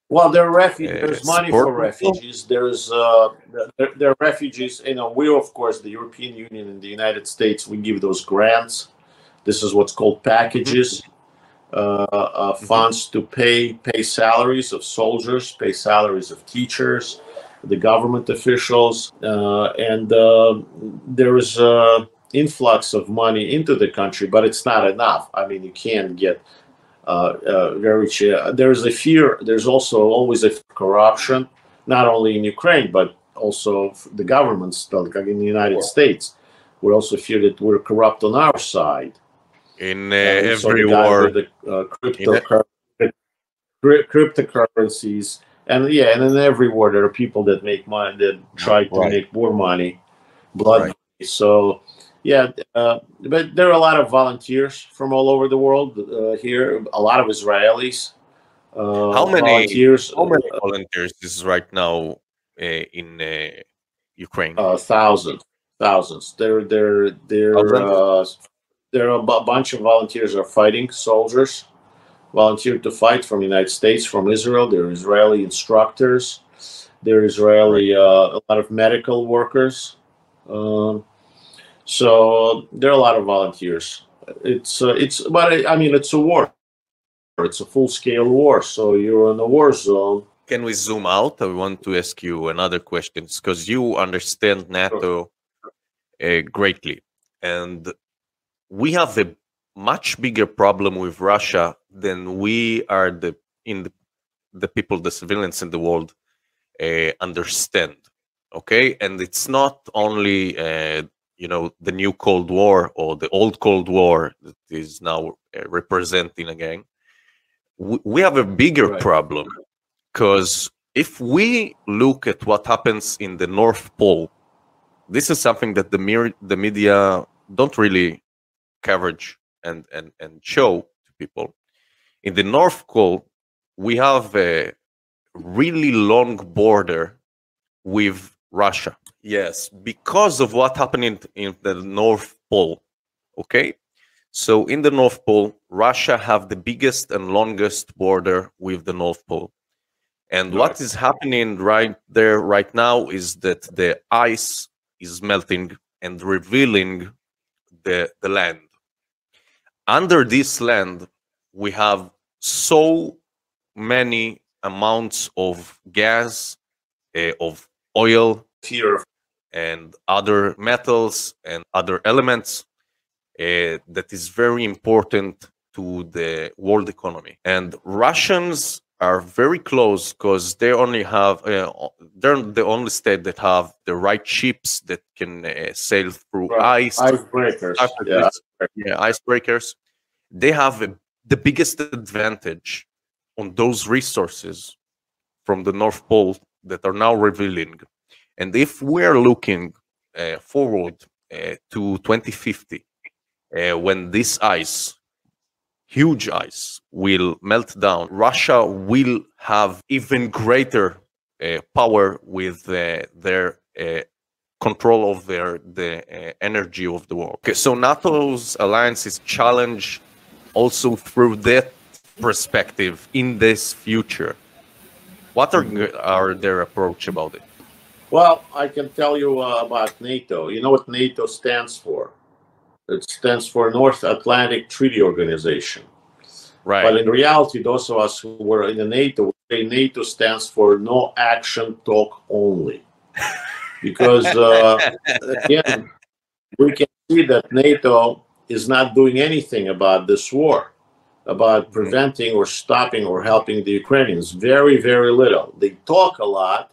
Well, there are refugees. There's money for refugees. There are refugees. We, of course, the European Union and the United States, we give those grants. This is what's called packages, funds to pay salaries of soldiers, pay salaries of teachers, the government officials, and there is an influx of money into the country, but it's not enough. You can't get There's a fear. There's also always a corruption, not only in Ukraine but also the governments, like in the United States. We also fear that we're corrupt on our side. In every war, the cryptocurrencies, and in every war there are people that make money, that try to make more money, blood money. So but there are a lot of volunteers from all over the world here. A lot of Israelis. How many volunteers is right now in Ukraine? Thousands. There are a bunch of volunteers are fighting soldiers, volunteer to fight from the United States, from Israel. There are Israeli instructors. There are Israeli a lot of medical workers. So there are a lot of volunteers. But I mean, it's a war. It's a full-scale war. So you're in a war zone. Can we zoom out? I want to ask you another question because you understand NATO greatly, and we have a much bigger problem with Russia than we are the people, the civilians in the world understand. Okay, and it's not only the new Cold War or the old Cold War that is now representing again. We have a bigger problem, because if we look at what happens in the North Pole, this is something that the media don't really coverage and show to people. In the North Pole, we have a really long border with Russia. Yes, because of what happened in the North Pole. Okay, so in the North Pole, Russia have the biggest and longest border with the North Pole. And what is happening right there right now is that the ice is melting and revealing the land. Under this land, we have so many amounts of gas, of oil, and other metals and other elements that is very important to the world economy. And Russians are very close because they only have they're the only state that have the right ships that can sail through icebreakers. Icebreakers. They have the biggest advantage on those resources from the North Pole that are now revealing. And if we're looking forward to 2050, when this ice, huge ice, will melt down, Russia will have even greater power with their control of the energy of the world. Okay, so NATO's alliance is challenged also through that perspective in this future. What are their approach about it? Well, I can tell you about NATO. You know what NATO stands for? It stands for North Atlantic Treaty Organization. Right. But in reality, those of us who were in the NATO, NATO stands for No Action, Talk Only. Because, again, we can see that NATO is not doing anything about this war, about preventing or stopping or helping the Ukrainians. Very, very little. They talk a lot,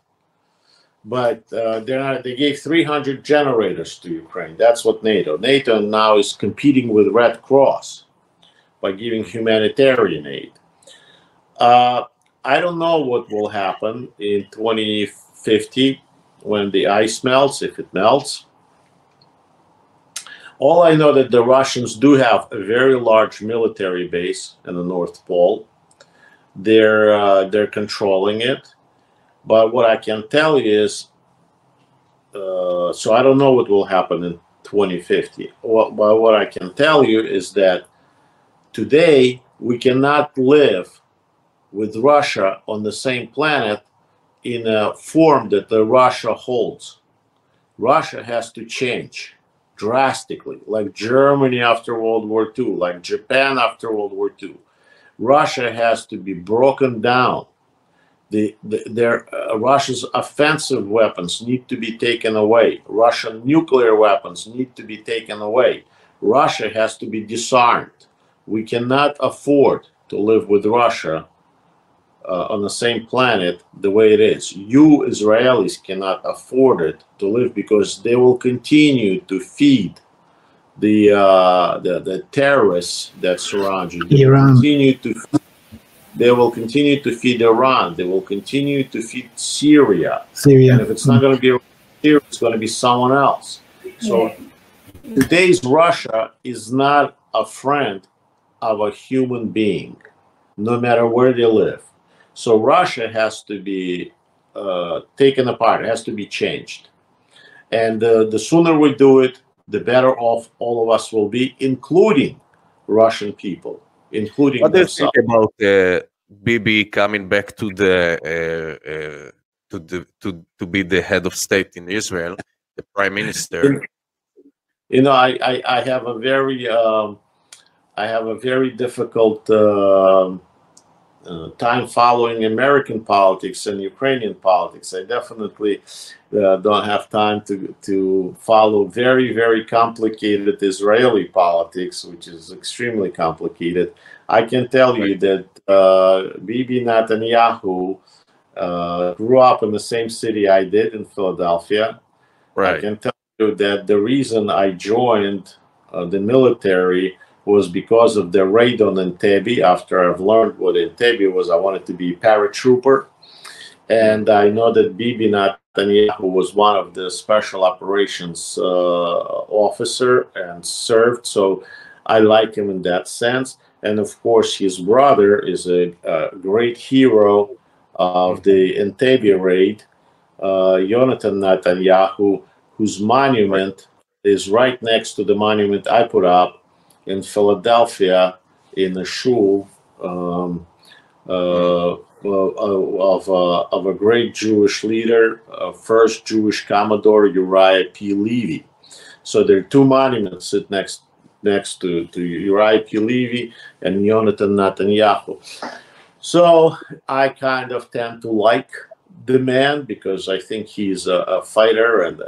but they gave 300 generators to Ukraine. That's what NATO. NATO now is competing with Red Cross by giving humanitarian aid. I don't know what will happen in 2050 when the ice melts, if it melts. All I know that the Russians do have a very large military base in the North Pole. They're controlling it. But what I can tell you is, so I don't know what will happen in 2050. But what I can tell you is that today we cannot live with Russia on the same planet in a form that the Russia holds. Russia has to change drastically, like Germany after World War II, like Japan after World War II. Russia has to be broken down. Russia's offensive weapons need to be taken away. Russian nuclear weapons need to be taken away. Russia has to be disarmed. We cannot afford to live with Russia on the same planet the way it is. You Israelis cannot afford it to live because they will continue to feed the terrorists that surround you. They will continue to feed Iran. They will continue to feed Syria. And if it's not going to be Syria, it's going to be someone else. So today's Russia is not a friend of a human being, no matter where they live. So Russia has to be taken apart. It has to be changed. And the sooner we do it, the better off all of us will be, including Russian people, including what do you themselves. think about Bibi coming back to the to be the head of state in Israel, the prime minister? You know, I have a very difficult time following American politics and Ukrainian politics. I definitely don't have time to follow very complicated Israeli politics, which is extremely complicated. I can tell you that Bibi Netanyahu grew up in the same city I did, in Philadelphia. Right. I can tell you that the reason I joined the military was because of the raid on Entebbe. After I've learned what Entebbe was, I wanted to be a paratrooper. And I know that Bibi Netanyahu was one of the special operations officer and served. So I like him in that sense. And of course, his brother is a great hero of the Entebbe raid, Yonatan Netanyahu, whose monument is right next to the monument I put up in Philadelphia in a shul of a great Jewish leader, first Jewish Commodore Uriah P. Levy. So there are two monuments sit next to Uriah P. Levy and Yonatan Netanyahu. So I kind of tend to like the man because I think he's a fighter and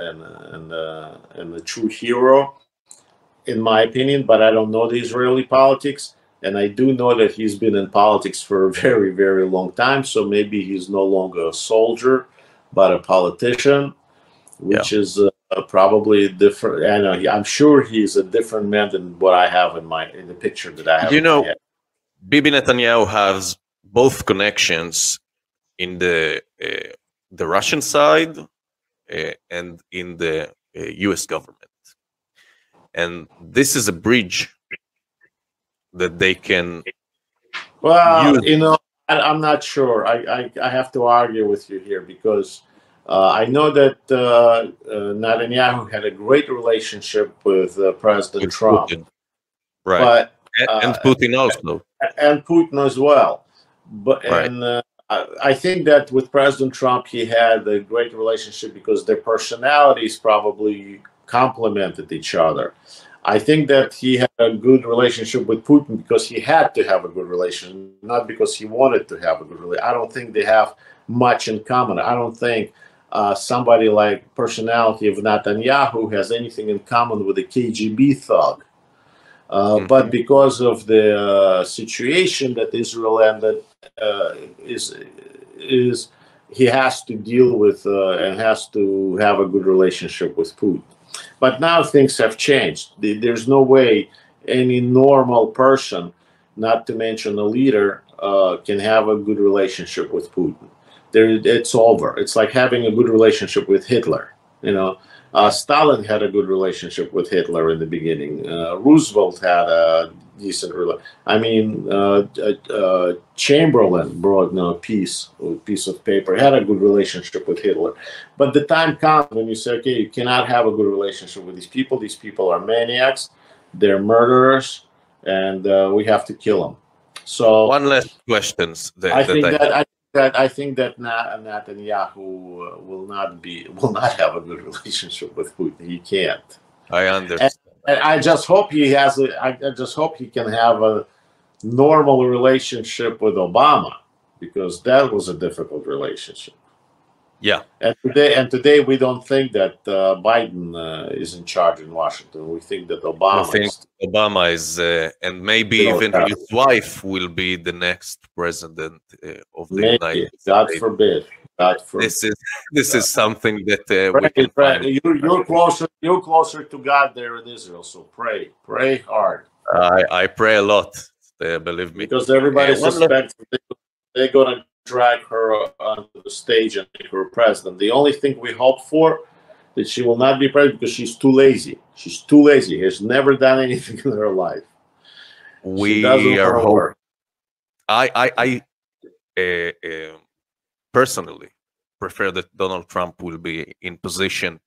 a true hero, in my opinion, but I don't know the Israeli politics. And I do know that he's been in politics for a very long time. So maybe he's no longer a soldier, but a politician, which is probably different. I know, I'm sure he's a different man than what I have in the picture that I have. You know, Bibi Netanyahu has both connections in the Russian side and in the U.S. government. And this is a bridge that they can use. You know, I'm not sure. I have to argue with you here because I know that Netanyahu had a great relationship with President Trump. Putin. Right. But, and Putin also. And Putin as well. But and I think that with President Trump, he had a great relationship because their personalities probably complemented each other. I think that he had a good relationship with Putin because he had to have a good relationship, not because he wanted to have a good relationship. I don't think they have much in common. I don't think somebody like personality of Netanyahu has anything in common with a KGB thug. But because of the situation that Israel ended, is he has to deal with and has to have a good relationship with Putin. But now things have changed. There's no way any normal person, not to mention a leader, can have a good relationship with Putin. It's over. It's like having a good relationship with Hitler. You know, Stalin had a good relationship with Hitler in the beginning. Roosevelt had a decent relationship. I mean, Chamberlain brought a piece of paper, had a good relationship with Hitler. But the time comes when you say, okay, you cannot have a good relationship with these people. These people are maniacs, they're murderers, and we have to kill them. So one last question. I think that Netanyahu will not have a good relationship with Putin. He can't. I understand. And I just hope he has. I just hope he can have a normal relationship with Obama, because that was a difficult relationship. Yeah. And today we don't think that Biden is in charge in Washington. We think that Obama is, and maybe even his wife will be the next president of the United States. God forbid. God forbid. This is something that we can pray. find. You're closer to God there in Israel. So pray hard. I pray a lot. Believe me. Because everybody suspects they're going to drag her onto the stage and make her president. The only thing we hope for that she will not be president because she's too lazy. She's too lazy. Has never done anything in her life. We are hoping. I personally prefer that Donald Trump will be in position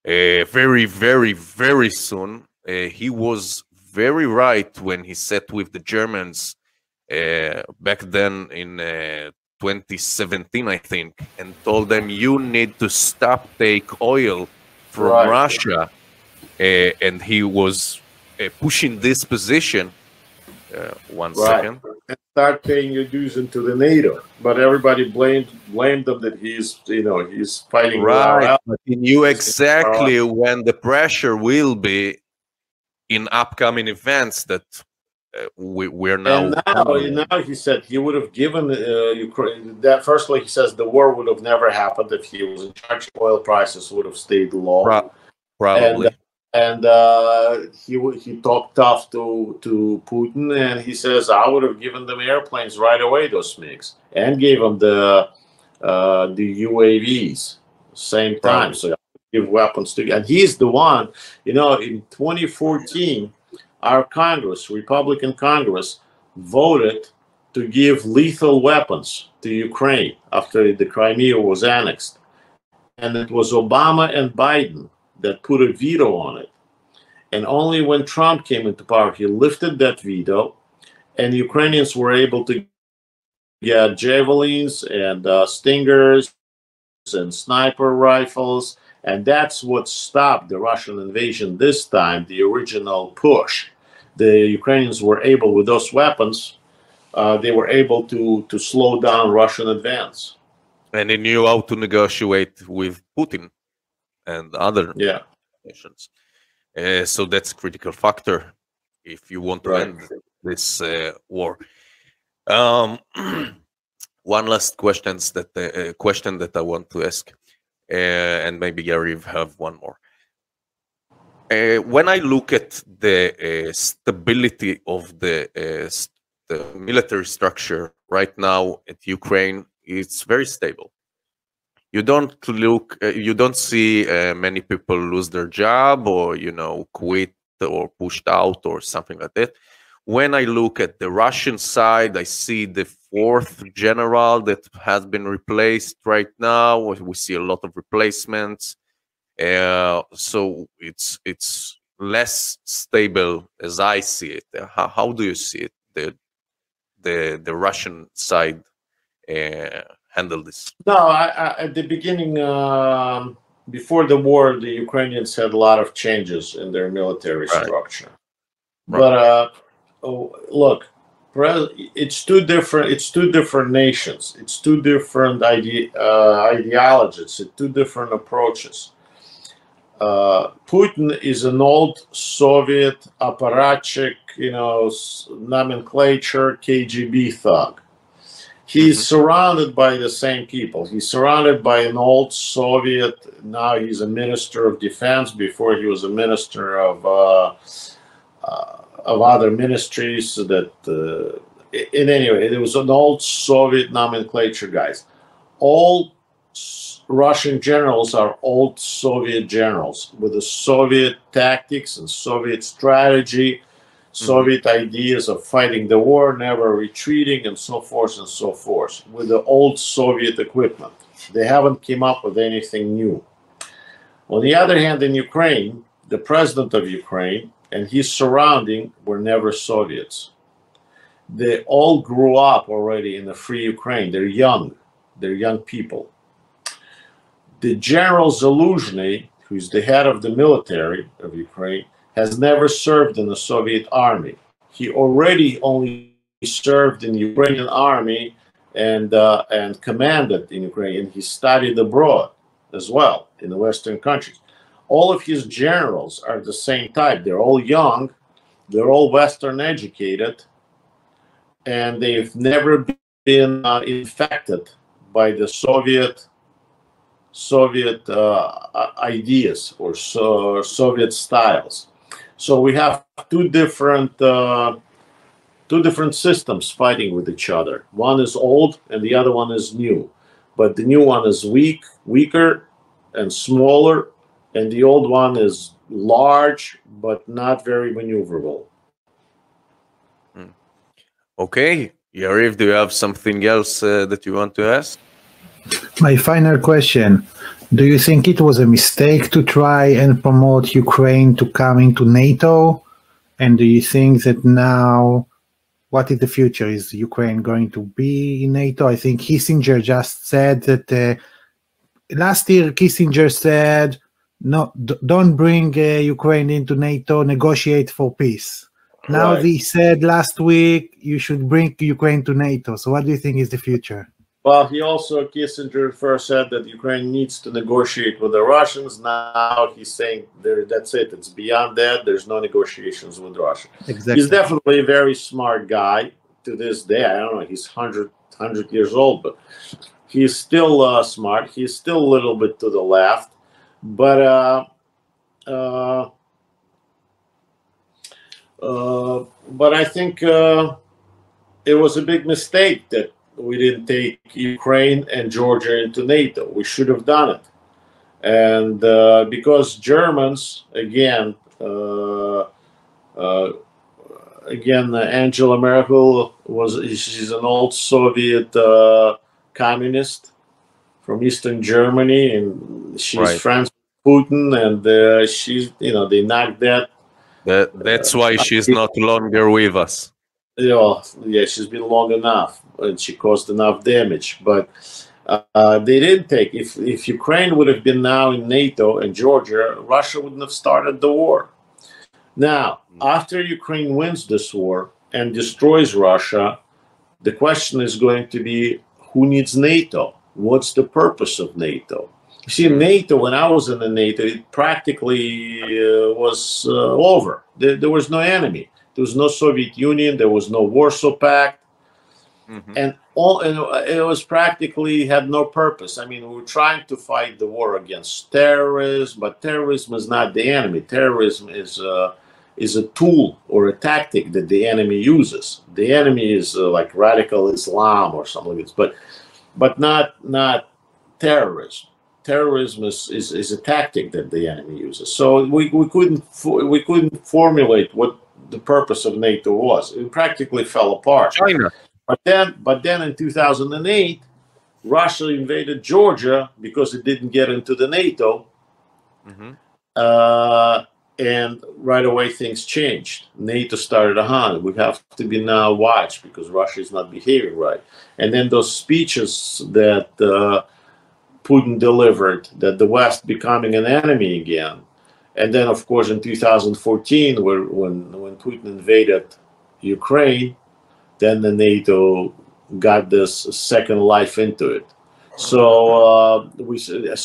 very, very, very soon. He was very right when he sat with the Germans back then in 2017, I think, and told them you need to stop take oil from Russia, and he was pushing this position. One second. And start paying your dues into the NATO, but everybody blamed him that he's fighting. Right, but he knew exactly when the pressure will be in upcoming events that we're now. And now he said he would have given Ukraine that. Firstly, he says the war would have never happened if he was in charge. Oil prices would have stayed low. Probably. And he talked tough to Putin, and he says I would have given them airplanes right away, those MiGs, and gave them the UAVs same time. Right. So give weapons to, and he's the one. In 2014, our Congress, Republican Congress, voted to give lethal weapons to Ukraine after the Crimea was annexed, and it was Obama and Biden that put a veto on it. And only when Trump came into power, he lifted that veto, and Ukrainians were able to get javelins and stingers and sniper rifles. And that's what stopped the Russian invasion this time, the original push. The Ukrainians were able, with those weapons, they were able to slow down Russian advance. And they knew how to negotiate with Putin and other nations. So that's a critical factor if you want to end this war. One last question that I want to ask, and maybe Yariv have one more. When I look at the stability of the military structure right now at Ukraine, it's very stable. You don't see many people lose their job or quit or pushed out or something like that. When I look at the Russian side, I see the 4th general that has been replaced right now. We see a lot of replacements, so it's less stable as I see it. How do you see it? The Russian side handle this? No, at the beginning, before the war, the Ukrainians had a lot of changes in their military structure. But look, it's two different nations. It's two different ideologies. It's two different approaches. Putin is an old Soviet apparatchik, nomenclature KGB thug. He's surrounded by the same people. He's surrounded by an old Soviet. Now he's a minister of defense. Before he was a minister of other ministries. In any way, it was an old Soviet nomenclature, guys. All Russian generals are old Soviet generals with the Soviet tactics and Soviet strategy. Soviet ideas of fighting the war, never retreating, and so forth, with the old Soviet equipment. They haven't come up with anything new. On the other hand, in Ukraine, the president of Ukraine and his surrounding were never Soviets. They all grew up already in a free Ukraine. They're young people. The General Zaluzhny, who's the head of the military of Ukraine, has never served in the Soviet army. He already only served in the Ukrainian army and commanded in Ukraine, and he studied abroad as well in the Western countries. All of his generals are the same type. They're all young, they're all Western educated, and they've never been infected by the Soviet ideas or Soviet styles. So we have two different systems fighting with each other. One is old and the other one is new. But the new one is weaker and smaller, and the old one is large but not very maneuverable. Okay, Yariv, do you have something else that you want to ask? My final question. Do you think it was a mistake to try and promote Ukraine to come into NATO? And do you think that now, what is the future? Is Ukraine going to be in NATO? I think Kissinger just said that last year Kissinger said, no, don't bring Ukraine into NATO, negotiate for peace. Now Right. he said last week you should bring Ukraine to NATO. So what do you think is the future? Well, Kissinger first said that Ukraine needs to negotiate with the Russians. Now he's saying that's it. It's beyond that. There's no negotiations with Russia. Exactly. He's definitely a very smart guy to this day. I don't know. He's 100 years old, but he's still smart. He's still a little bit to the left. But I think it was a big mistake that we didn't take Ukraine and Georgia into NATO. We should have done it. And because Germans, again, Angela Merkel she's an old Soviet communist from Eastern Germany, and she's friends with Putin, and they knocked that. That's why she's not longer with us. Yeah, she's been long enough, and she caused enough damage. But they didn't take. If Ukraine would have been now in NATO and Georgia, Russia wouldn't have started the war. Now, after Ukraine wins this war and destroys Russia, the question is going to be, who needs NATO? What's the purpose of NATO? You see, NATO, when I was in the NATO, it practically was over. There was no enemy. There was no Soviet Union. There was no Warsaw Pact. And it was practically had no purpose. I mean, we were trying to fight the war against terrorism, but terrorism is not the enemy. Terrorism is a tool or a tactic that the enemy uses. The enemy is like radical Islam or something like this, but not terrorism. Terrorism is a tactic that the enemy uses. So we couldn't formulate what the purpose of NATO was. It practically fell apart. China. But then in 2008, Russia invaded Georgia because it didn't get into the NATO. And right away things changed. NATO started we have to be now watched because Russia is not behaving right. And then those speeches that Putin delivered, that the West becoming an enemy again. And then, of course, in 2014, when Putin invaded Ukraine, then the NATO got this second life into it. So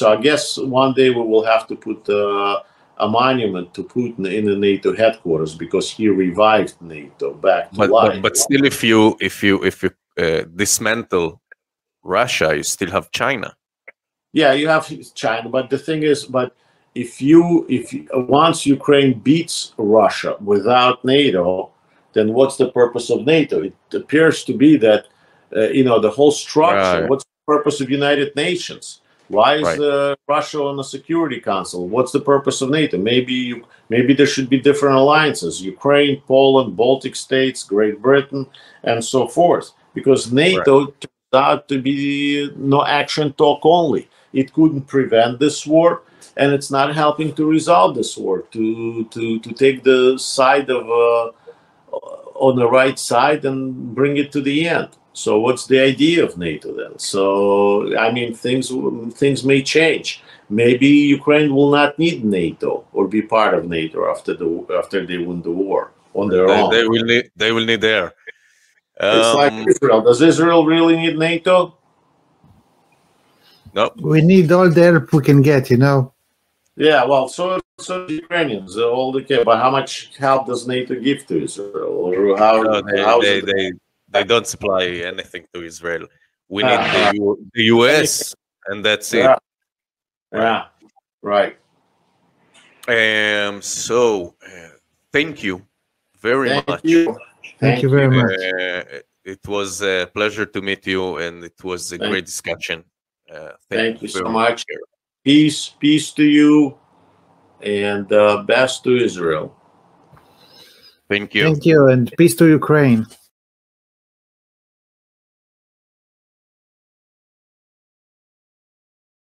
I guess one day we will have to put a monument to Putin in the NATO headquarters because he revived NATO back to life. But still, if you dismantle Russia, you still have China. Yeah, you have China, but the thing is, if once Ukraine beats Russia without NATO, then what's the purpose of NATO? It appears to be that the whole structure. What's the purpose of United Nations? Why is Russia on the Security Council? What's the purpose of NATO? Maybe there should be different alliances: Ukraine, Poland, Baltic states, Great Britain, and so forth. Because NATO turns out to be no action talk only. It couldn't prevent this war, and it's not helping to resolve this war. To take the side of on the right side and bring it to the end. So what's the idea of NATO then? So I mean, things may change. Maybe Ukraine will not need NATO or be part of NATO after they win the war on their own. They will need air. It's like Israel. Does Israel really need NATO? No. We need all the help we can get, you know. Yeah, well, so the Ukrainians, all the care. But how much help does NATO give to Israel? Or how they don't supply anything to Israel. We need the US, and that's it. Yeah, right. So, thank you very much. Thank you very much. It was a pleasure to meet you, and it was a great discussion. Thank you so much. Peace to you, and best to Israel. Thank you. Thank you, and peace to Ukraine.